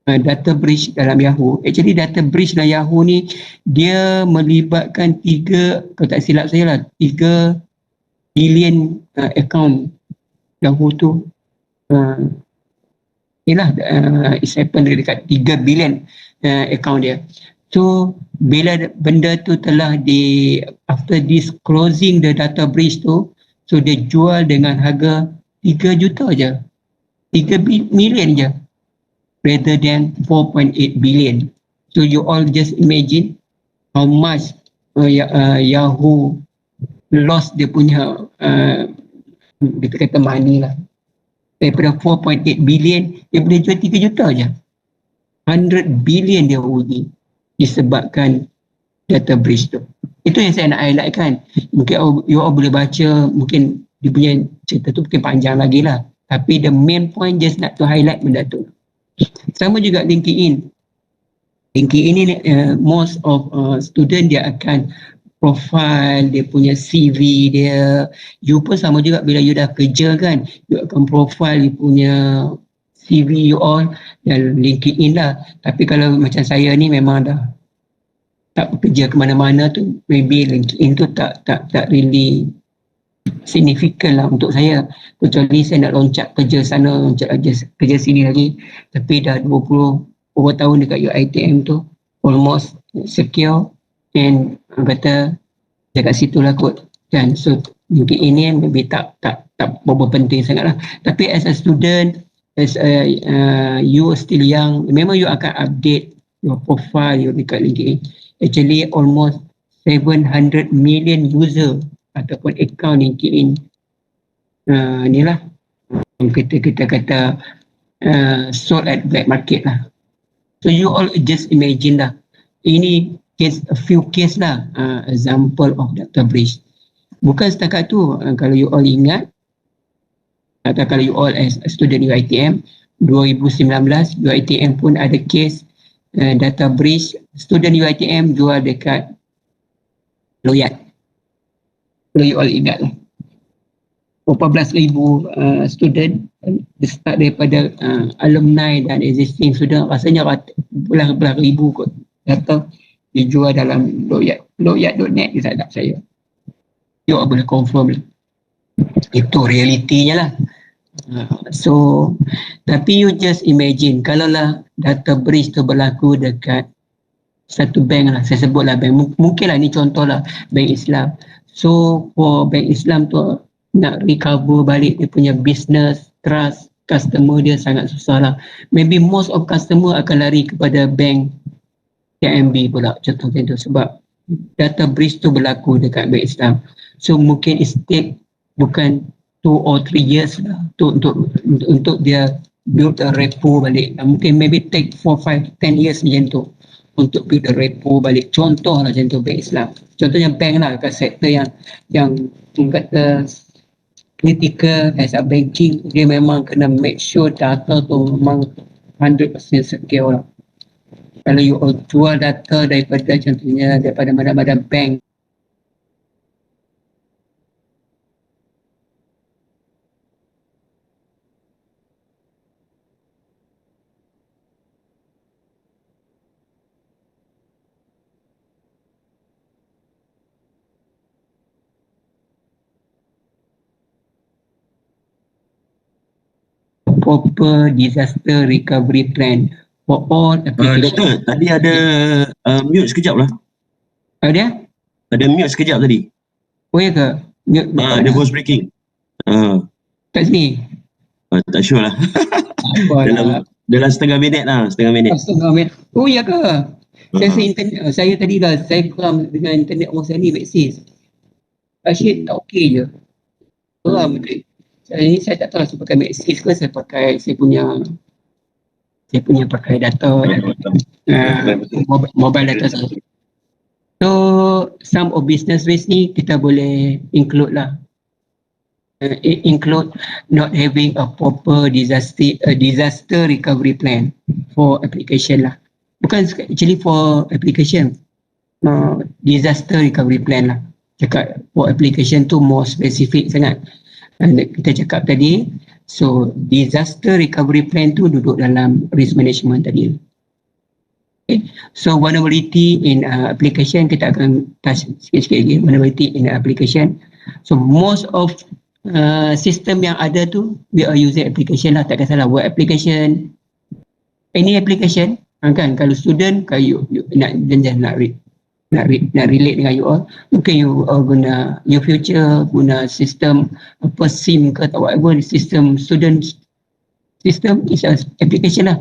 data breach dalam Yahoo, actually data breach dalam Yahoo ni dia melibatkan kalau tak silap saya lah, 3 billion account Yahoo tu. It's happened dekat 3 billion account dia. So bila benda tu telah after disclosing the data breach tu, so dia jual dengan harga 3 juta je, 3 million je, rather than 4.8 billion. So you all just imagine how much Yahoo lost dia punya kita kata money lah. Daripada 4.8 billion, dia boleh jual 3 juta je. 100 billion dia rugi disebabkan data breach tu. Itu yang saya nak highlight kan. Mungkin you all boleh baca, mungkin dia punya cerita tu mungkin panjang lagi lah. Tapi the main point just nak to highlight benda tu. Sama juga LinkedIn. LinkedIn ni most of student dia akan profile dia punya CV dia. You pun sama juga bila you dah kerja kan, you akan profile you punya CV you all dan LinkedIn lah. Tapi kalau macam saya ni memang dah tak bekerja ke mana-mana tu, maybe LinkedIn tu tak really significant lah untuk saya. Kecuali saya nak loncat kerja sana, loncat kerja sini lagi. Tapi dah 20 tahun dekat UiTM tu, almost secure, and kata dekat situ lah kot kan. So mungkin ini maybe tak berapa penting sangat lah. Tapi as a student, as you still young, memang you akan update your profile you dekat LinkedIn. Actually almost 700 million user ataupun account LinkedIn ni lah kita kata sold at black market lah. So you all just imagine lah, ini a few case lah, example of data breach. Bukan setakat tu, kalau you all ingat, atau kalau you all as a student UiTM, 2019 UiTM pun ada case data breach. Student UiTM jual dekat Loyat. Kalau you all ingat lah, 14,000 student, start daripada alumni dan existing student, rasanya belah ribu kot data dijual dalam Loyat.net ni, tak ada saya. You all boleh confirm lah. Itu realitinya lah. So, tapi you just imagine kalau lah data breach tu berlaku dekat satu bank lah, saya sebut lah bank, mungkin lah ni contoh lah, bank Islam. So for bank Islam tu nak recover balik dia punya business, trust customer dia sangat susah lah. Maybe most of customer akan lari kepada bank KMB pula, contoh macam tu, sebab data breach tu berlaku dekat bank Islam. So mungkin it take bukan 2 or 3 years lah untuk dia build a repo balik. Mungkin maybe take 4, 5, 10 years macam tu untuk build a repo balik. Contoh lah macam tu bank Islam. Contohnya bank lah kat sektor yang kata critical as a banking, dia memang kena make sure data tu memang 100% secure lah. Kalau you jual data daripada contohnya daripada mana-mana bank, proper disaster recovery plan for all applications. Doktor, tadi ada mute sekejap lah. Ada? Ada mute sekejap tadi. Oh ya ke? Ada voice breaking. Kat sini? Tak sure lah. Dalam setengah minit lah, setengah minit. Setengah minit. Oh ya ke? Saya tadi dah, saya geram dengan internet orang saya ni, Maxis. Asyik tak okey je. Geram betul. Saya tak tahu lah saya pakai Maxis ke saya pakai saya punya pakai data mobile data saya. So some of business risk ni kita boleh include lah. Include not having a proper disaster recovery plan for application lah. Bukan actually for application, disaster recovery plan lah. Cakap for application tu more specific sangat. Kita cakap tadi, so disaster recovery plan tu duduk dalam risk management tadi. Okay. So vulnerability in application, kita akan touch sikit-sikit lagi, vulnerability in application. So most of sistem yang ada tu, we are using application lah, tak kisahlah web application, any application, kan? Kalau student, kalau you nak relate dengan you all, mungkin you all guna your future, guna sistem apa SIM ke atau whatever, sistem student system is a application lah.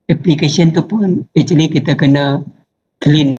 Application tu pun actually kita kena clean.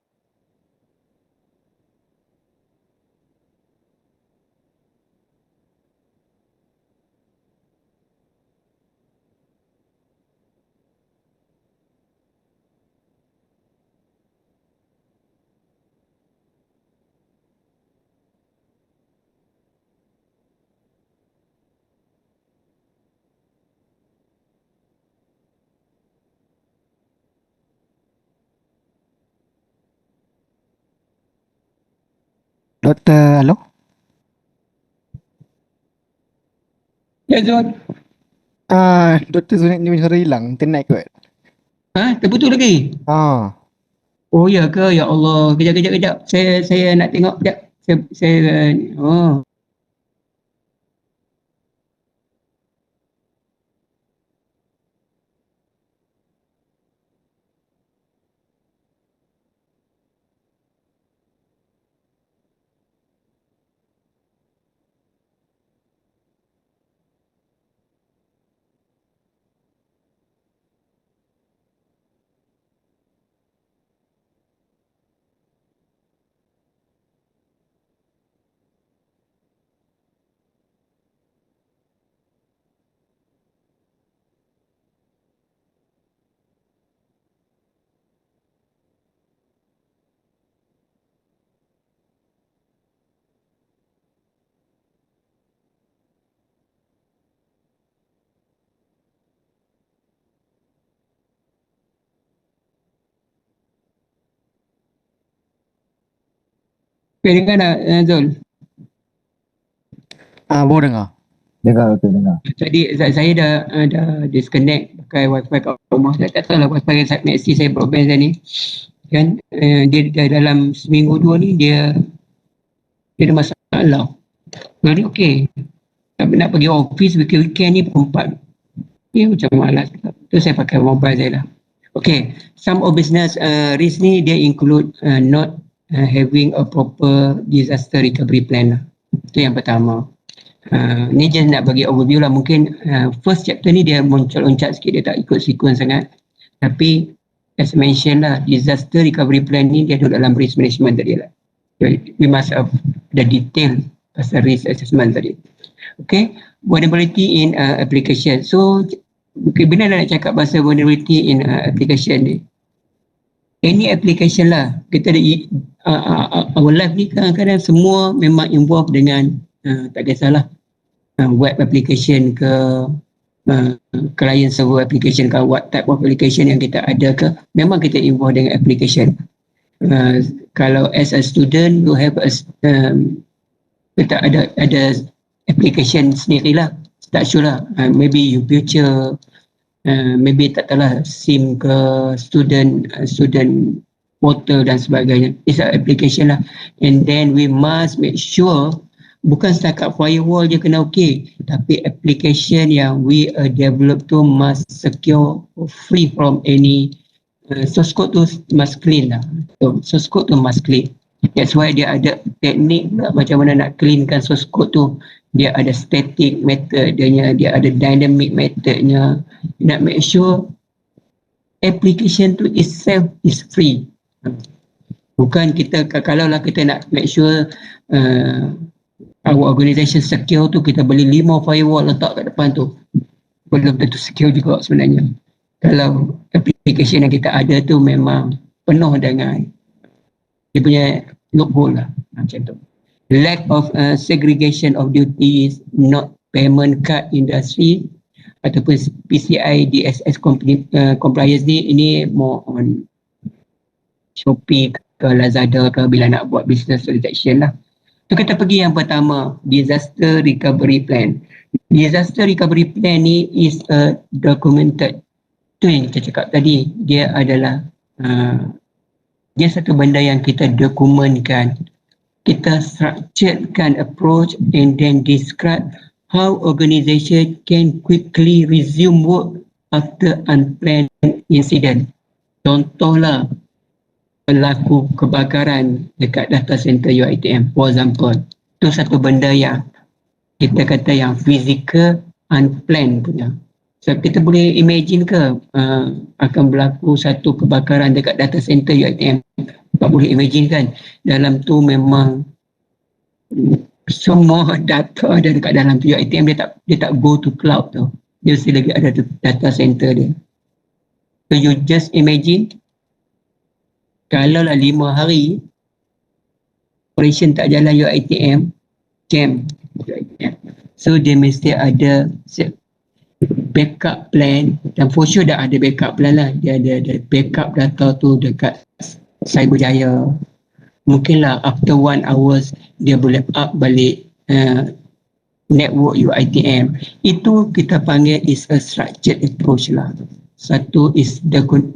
Doktor, halo? Ya Zul. Doktor Zunaid ni suara hilang, internet kot. Terputus lagi? Oh ya ke? Ya Allah, kejap. Saya nak tengok kejap. Oh. Okay, dengar tak Zul? Baru dengar. Dengar. Tadi saya dah disconnect pakai wifi kat rumah. Saya tak tahu lah wifi Maxi saya broadband saya ni. Kan dia dalam seminggu dua ni dia ada masalah. Jadi okey. Nak pergi office weekend ni pukul 4. Dia macam malas. Tu saya pakai mobile saya lah. Okay. Some of business risk ni dia include not having a proper disaster recovery plan lah. Itu yang pertama. Ni just nak bagi overview lah. Mungkin first chapter ni dia loncat sikit, dia tak ikut sequence sangat. Tapi as mentioned lah, disaster recovery plan ni dia duduk dalam risk management tadi lah. We must have the detail pasal risk assessment tadi. Okay, vulnerability in application. So benar nak cakap pasal vulnerability in application ni. Any application lah, kita ada our life ni kadang-kadang semua memang involve dengan tak kisahlah web application ke client server application ke what type of application yang kita ada ke, memang kita involve dengan application. Kalau as a student you have kita ada application sendirilah, tak sure lah, maybe you future maybe tak tahulah SIM ke student portal dan sebagainya. It's an application lah, and then we must make sure bukan setakat firewall je kena okey, tapi application yang we develop tu must secure, free from any source code tu must clean lah. So, source code tu must clean. That's why dia ada teknik macam mana nak cleankan source code tu. Dia ada static methodnya, dia ada dynamic methodnya. Nak make sure application tu itself is free. Bukan kita, kalau lah kita nak make sure our organisation secure tu, kita beli 5 firewall letak kat depan tu, belum tentu secure juga sebenarnya. Kalau application yang kita ada tu memang penuh dengan dia punya loophole lah, macam tu. Lack of segregation of duties, not payment card industry ataupun PCI DSS compliance ni, ini more on Shopee ke Lazada ke bila nak buat business transaction lah. So kita pergi yang pertama, disaster recovery plan. Disaster recovery plan ni is a documented. Tu yang kita cakap tadi, dia adalah dia satu benda yang kita dokumenkan. Kita structuredkan approach and then describe how organisation can quickly resume work after unplanned incident. Contohlah, berlaku kebakaran dekat data center UiTM, for example. Itu satu benda yang kita kata yang physical, unplanned punya. So kita boleh imagine ke akan berlaku satu kebakaran dekat data center UiTM? Tak boleh imagine kan? Dalam tu memang semua data ada dekat dalam tu. UiTM dia tak go to cloud tu. Dia mesti lagi ada data center dia. So you just imagine, kalau lah 5 hari operation tak jalan UiTM, jam UiTM. So dia mesti ada backup plan, dan for sure dah ada backup plan lah. Dia ada backup data tu dekat Cyberjaya. Mungkinlah after 1 hours dia boleh up balik network UiTM. Itu kita panggil is a structured approach lah. Satu is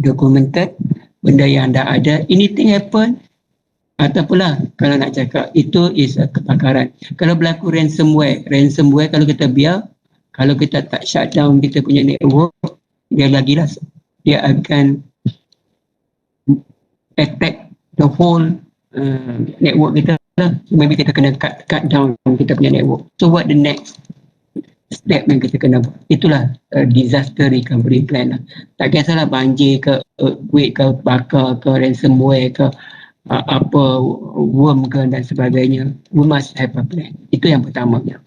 documented, benda yang dah ada. Anything happen, ataupun lah kalau nak cakap itu is a kebakaran. Kalau berlaku ransomware kalau kita biar, kalau kita tak shutdown kita punya network, dia lagilah, dia akan attack the whole network kita lah. So maybe kita kena cut down kita punya network. So what the next step yang kita kena buat? Itulah disaster recovery plan lah. Tak kisahlah banjir ke, earthquake ke, bakar ke, ransomware ke, apa, worm ke dan sebagainya. We must have a plan. Itu yang pertamanya.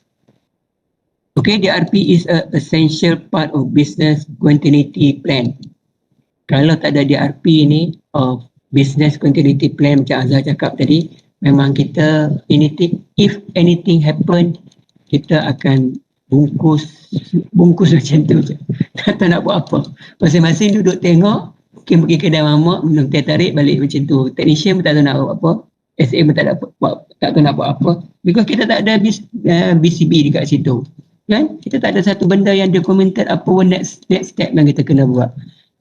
Okay, DRP is a essential part of business continuity plan. Kalau tak ada DRP ni, of business continuity plan macam Azhar cakap tadi, memang kita if anything happen, kita akan bungkus macam tu je. Tak nak buat apa. Masing-masing duduk tengok, mungkin pergi kedai mamak, minum teh tarik, balik macam tu. Technician pun tak tahu nak buat apa. SA pun tak tahu nak buat apa. Because kita tak ada BCB dekat situ. Kan? Kita tak ada satu benda yang documented apa next step yang kita kena buat.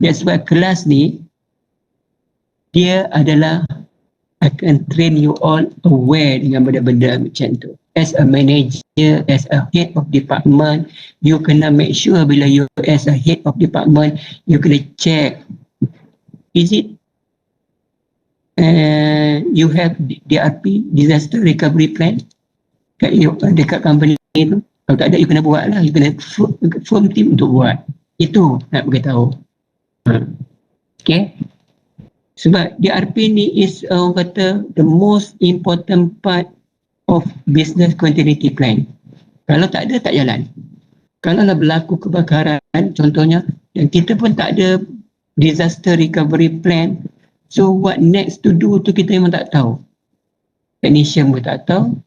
That's why kelas ni, dia adalah akan train you all aware dengan benda-benda macam tu. As a manager, as a head of department, you kena make sure bila you as a head of department, you kena check, is it you have DRP, disaster recovery plan dekat company tu? Kalau tak ada, you kena buat lah. You kena form team untuk buat. Itu nak beritahu. Okay. Sebab DRP ni is orang kata the most important part of business continuity plan. Kalau tak ada, tak jalan. Kalau lah berlaku kebakaran contohnya, dan kita pun tak ada disaster recovery plan, so what next to do tu kita memang tak tahu. Technician pun tak tahu,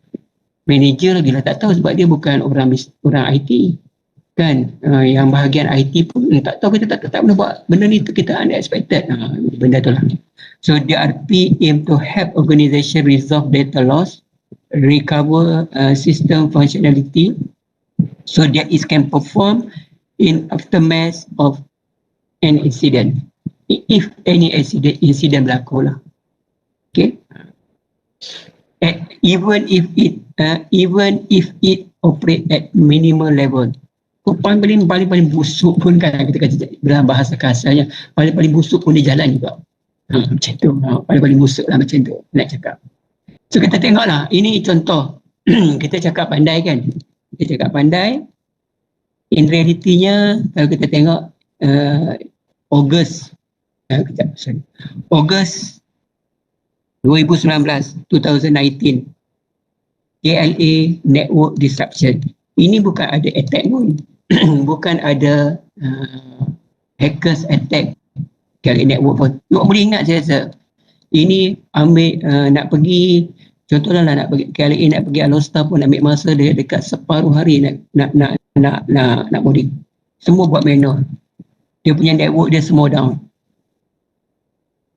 manager lagi lah tak tahu sebab dia bukan orang IT kan. Yang bahagian IT pun tak tahu, kita tak pernah buat benda ni tu, kita unexpected benda tu lah. So DRP aim to help organisation resolve data loss, recover system functionality so that it can perform in aftermath of an incident, if any incident berlaku lah. Okay. Even if it operate at minimal level, paling busuk pun kan, kita kata dalam bahasa kasarnya, paling busuk pun dia jalan juga. Macam tu, paling busuk lah macam tu nak cakap. So kita tengoklah, ini contoh. Kita cakap pandai kan, kita cakap pandai, in realitinya kalau kita tengok Ogos 2019 KLA network disruption. Ini bukan ada attack pun. Bukan ada hackers attack KLA network pun. Awak boleh ingat saya rasa. Ini ambil nak pergi, contohlah nak pergi KLA, nak pergi Alostar pun ambil masa dia dekat separuh hari nak boarding. Semua buat manual. Dia punya network dia semua down.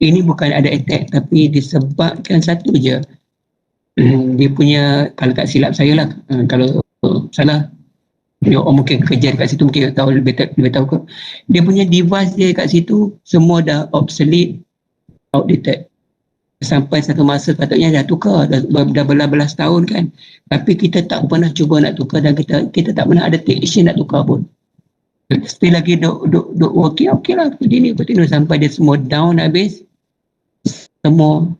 Ini bukan ada attack, tapi disebabkan satu je. Dia punya, kalau tak silap saya lah, kalau salah, dia mungkin kerja dekat situ, mungkin tahu lebih tahu ke. Dia punya device dia kat situ semua dah obsolete, outdated. Sampai satu masa patutnya dah tukar, dah belas-belas tahun kan. Tapi kita tak pernah cuba nak tukar, dan kita tak pernah ada take action nak tukar pun. Still lagi duk working, okey lah, continue sampai dia semua down habis. Semua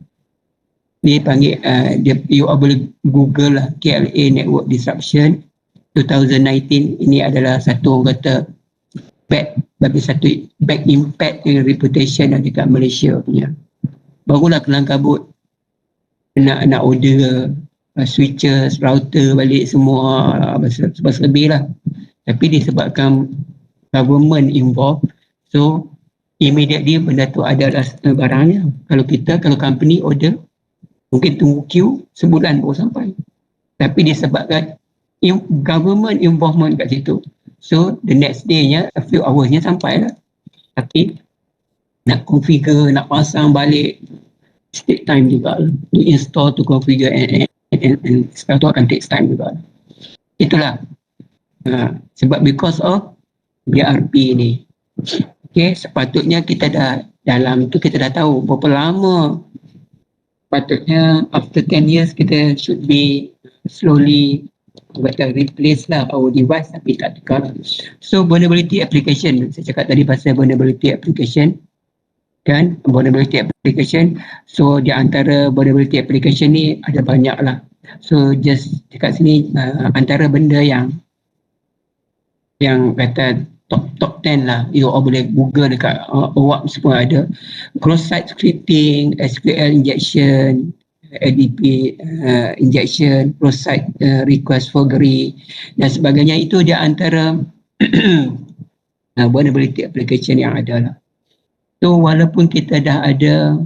dia panggil, you boleh Google lah, KLA network disruption 2019. Ini adalah satu orang kata bad impact and reputation dekat Malaysia punya. Barulah kelang kabut nak order switches, router balik semua sebab lebih lah. Tapi disebabkan government involved, so immediately benda tu adalah barangnya. Kalau company order, mungkin tunggu queue sebulan baru sampai. Tapi disebabkan government involvement kat situ, so the next day nya, a few hours nya sampai lah. Tapi nak configure, nak pasang balik, take time juga. To install, to configure and sekarang tu akan take time juga. Itulah. Sebab because of BRP ni. Okay, sepatutnya kita dah dalam tu, kita dah tahu berapa lama patutnya after 10 years kita should be slowly replace lah our device, tapi tak tukar. So vulnerability application, saya cakap tadi pasal vulnerability application kan, vulnerability application. So di antara vulnerability application ni ada banyak lah. So just dekat sini antara benda yang kata top 10 lah, you all boleh Google dekat OWASP semua ada. Cross-site scripting, SQL injection, ADP injection, cross-site request forgery dan sebagainya. Itu dia antara vulnerability application yang ada lah. So walaupun kita dah ada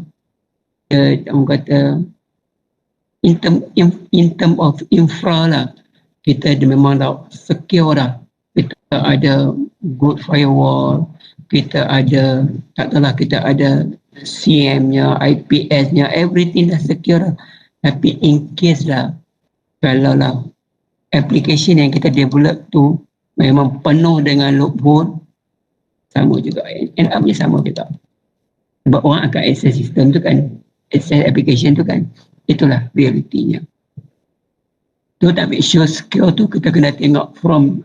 orang kata in term of infra lah, kita memang dah secure lah. Kita ada good firewall, kita ada, tak tahulah, kita ada CM-nya, IPS-nya, everything dah secure lah. Tapi in case lah, kalau lah application yang kita develop tu memang penuh dengan loophole, sama juga, end up-nya sama juga. Sebab orang akan access sistem tu kan, access application tu kan. Itulah realitinya. Tu tak make sure secure tu, kita kena tengok from,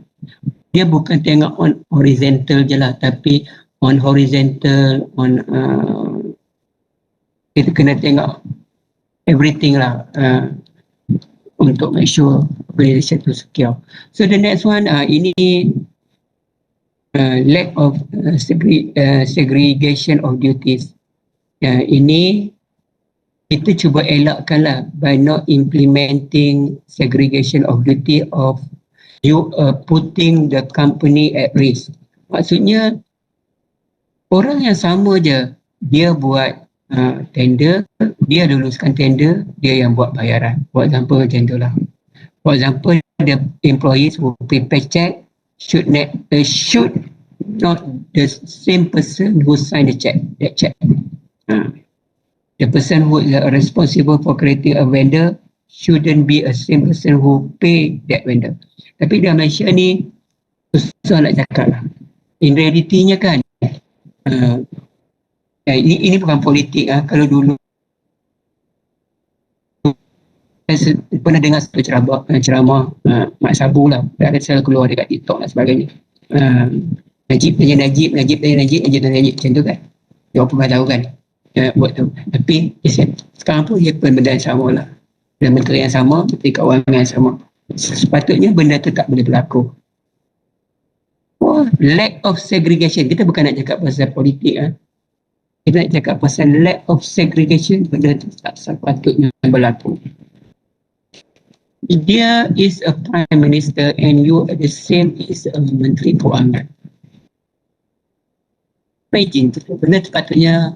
dia bukan tengok on horizontal je lah, tapi on horizontal, on kita kena tengok everything lah untuk make sure organization tu secure. So the next one, ini lack of segregation of duties. Ini kita cuba elakkan lah by not implementing segregation of duty of you putting the company at risk. Maksudnya orang yang sama je, dia buat tender, dia luluskan tender, dia yang buat bayaran. For example macam tu lah. For example, the employees who prepare check should not the same person who sign that check. The person who is responsible for creating a vendor shouldn't be a same person who pay that vendor. Tapi dalam Malaysia ni susah nak cakap lah. In realitinya kan, ini bukan politik lah. Kalau dulu pernah dengar satu ceramah Mak Sabu lah, ada selalu keluar dekat TikTok dan sebagainya. Najib macam tu kan, dia pun tahu kan buat tu. Tapi sekarang pun dia pun benda yang sama lah, dan menteri yang sama, menteri keuangan yang sama. Sepatutnya benda tu tak boleh berlaku. Lack of segregation, kita bukan nak cakap pasal politik kita nak cakap pasal lack of segregation, benda tu tak sepatutnya berlaku. Dia is a prime minister and you are the same is a menteri keuangan. Imagine, benda tu patutnya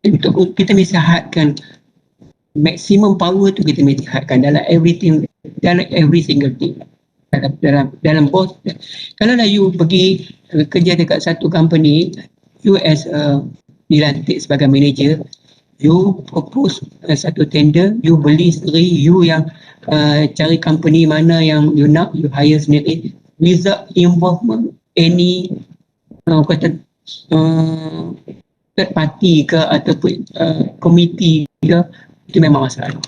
untuk kita mesti hadkan maksimum power tu, kita mesti hadkan dalam everything, dalam every single thing. Dalam bos, kalau lah you pergi kerja dekat satu company, you as a dilantik sebagai manager, you propose satu tender, you beli sendiri, you yang cari company mana yang you nak, you hire sendiri without involvement any third party ke ataupun komiti ke, itu memang masalah.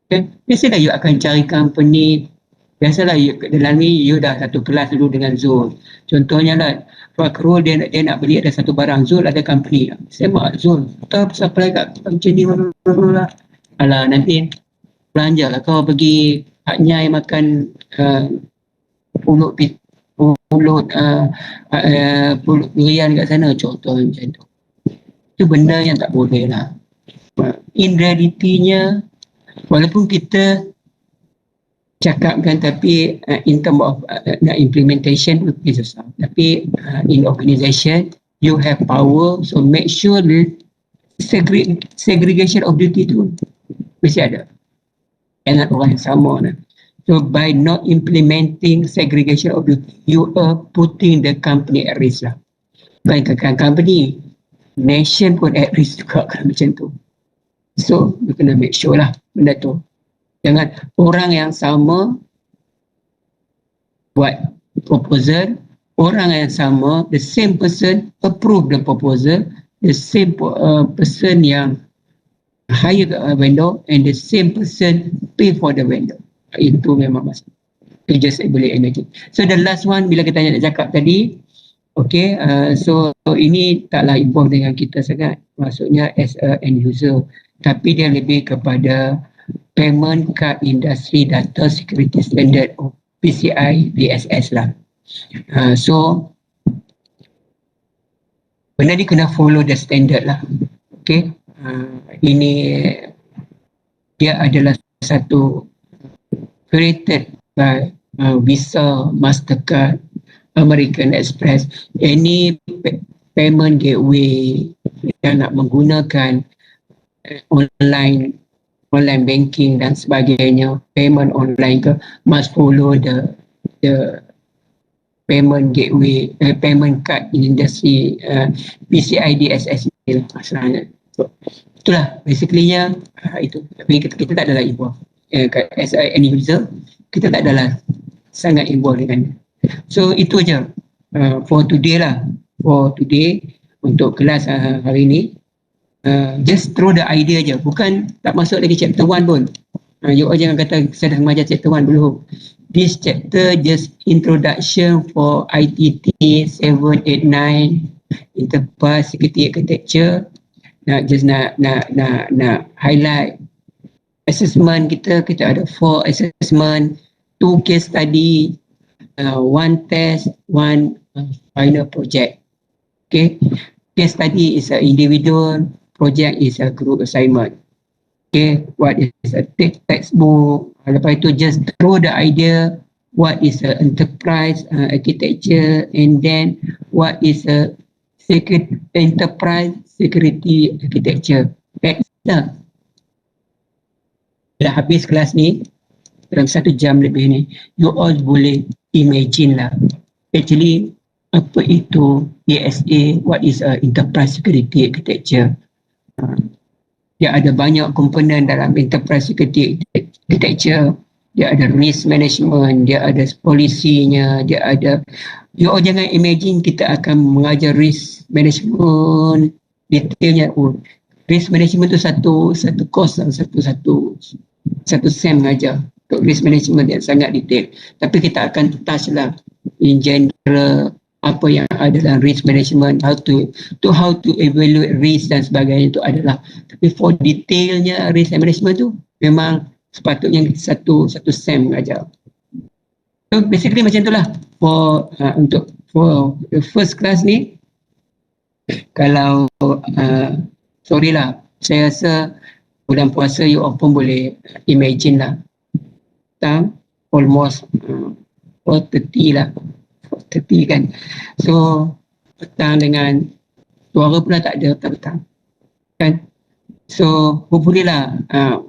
Okay? Biasalah you akan cari company, biasalah dalam ni you dah satu kelas dulu dengan Zul. Contohnya lah, Fakrul dia nak beli ada satu barang, Zul ada company. Saya mak Zul, tak supply kat macam ni lah. Alah, nanti belanja lah kau pergi Hak Nyai makan pulut durian kat sana, contoh macam tu. Itu benda yang tak boleh lah. In reality-nya, walaupun kita cakapkan, tapi in term of implementation would be susah. Tapi in organisation you have power, so make sure the segregation of duty tu mesti ada. Jangan orang yang sama lah. So by not implementing segregation of duty, you are putting the company at risk lah. Bukan company, nation pun at risk juga kalau macam tu. So you kena make sure lah benda tu. Jangan orang yang sama buat proposal, orang yang sama, the same person approve the proposal, the same person yang hire vendor and the same person pay for the vendor. Itu memang masalah. You just boleh imagine. So the last one, bila kita nak cakap tadi, okay, so ini taklah involve dengan kita sangat, maksudnya as a end user, tapi dia lebih kepada Payment Card Industry Data Security Standard, PCI DSS lah. So benda ni kena follow the standard lah. Okay, ini dia adalah satu created by Visa, Mastercard, American Express. Any payment gateway yang nak menggunakan online banking dan sebagainya, payment online ke, must follow the payment gateway, payment card industry, PCI DSS ni lah masalahnya. So, itulah basically-nya itu. Tapi kita tak adalah involved. As an user, kita tak adalah sangat involved dengan. So itu aja for today lah. For today, untuk kelas hari ni. Just throw the idea je, bukan tak masuk lagi chapter 1 pun. You all jangan kata saya dah mengajar chapter 1, belum. This chapter just introduction for ITT 7, 8, 9 Enterprise Security Architecture. Nak highlight assessment kita ada 4 assessment, 2 case study, 1 test, 1 final project. Okay, case study is an individual, project is a group assignment. Okay, what is a textbook? Lepas itu just throw the idea, what is a enterprise architecture, and then what is a enterprise security architecture. That's dah. Dah habis kelas ni, dalam 1 jam lebih ni, you all boleh imagine lah. Actually, apa itu ESA, what is a enterprise security architecture. Dia ada banyak komponen dalam enterprise security architecture. Dia ada risk management, dia ada polisinya, dia ada, you all jangan imagine kita akan mengajar risk management detailnya. risk management tu satu course lah, satu sem aja untuk risk management yang sangat detail. Tapi kita akan touch lah in general apa yang ada dalam risk management, how to evaluate risk dan sebagainya itu adalah. Tapi for detailnya risk management tu memang sepatutnya satu sem aja. So basically macam itulah for the first class ni. Kalau sorry lah, saya rasa bulan puasa you all pun boleh imagine lah, almost 4:30 lah, 4:30 kan. So petang dengan suara pula tak ada petang kan. So hopefully lah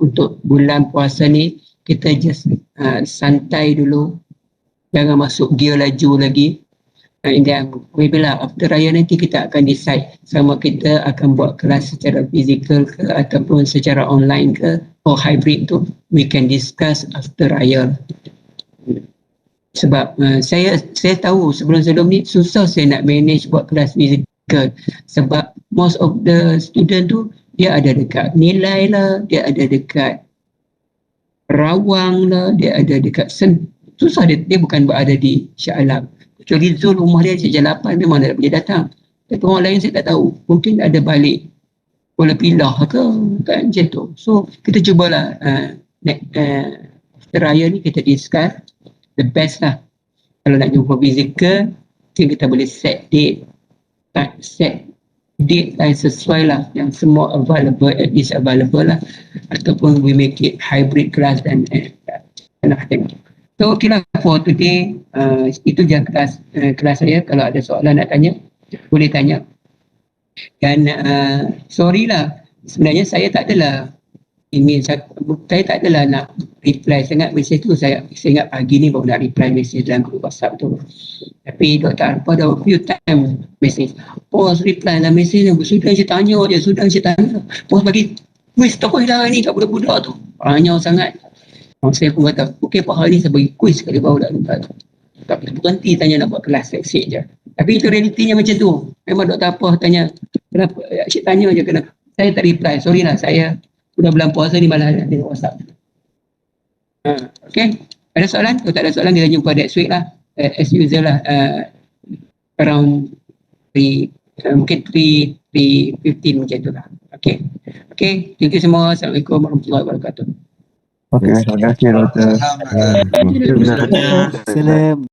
untuk bulan puasa ni kita just santai dulu, jangan masuk gear laju lagi. And then maybe lah after raya nanti kita akan decide sama kita akan buat kelas secara fizikal ke ataupun secara online ke or hybrid tu, we can discuss after raya. Sebab saya tahu sebelum ni susah saya nak manage buat kelas fizikal sebab most of the student tu dia ada dekat Nilai lah, dia ada dekat Rawang lah, dia ada dekat susah dia bukan berada di Shah Alam. Kecuali Zul rumah dia sejak 8 memang dia boleh datang. Tapi orang lain saya tak tahu. Mungkin ada balik Kuala Pilah ke kan macam tu. So kita cubalah after raya ni kita discuss the best lah. Kalau nak jumpa fizikal mungkin kita boleh set date yang sesuai lah, yang semua available, at least available lah, ataupun we make it hybrid class dan thing. So okay lah for today, itu je kelas saya. Kalau ada soalan nak tanya boleh tanya. Dan sorry lah, sebenarnya saya tak adalah saya tak adalah nak reply sangat mesej tu. Saya ingat pagi ni baru nak reply mesej dalam grup WhatsApp tu. Tapi Dr. Arpa dah few time mesej, pos reply lah mesej ni, sudah saya tanya, pos bagi quiz terus dah ni kat budak-budak tu, banyak sangat. Saya pun kata, okey Pak, hari ni saya bagi quiz sekali baru dah lupa tu. Tak berhenti tanya nak buat kelas, seksik je. Tapi itu realitinya macam tu. Memang Dr. Apa tanya, kenapa? Cik tanya je kenapa. Saya tak reply, sorry lah, saya sudah bulan puasa ni malah ada WhatsApp. Okay, ada soalan? Kalau tak ada soalan, kita jumpa next week lah. As usual lah, around 3, mungkin 3:15 macam tu lah. Okay, thank you semua. Assalamualaikum warahmatullahi wabarakatuh. Okey, terima kasih Doktor. Ah, Salam.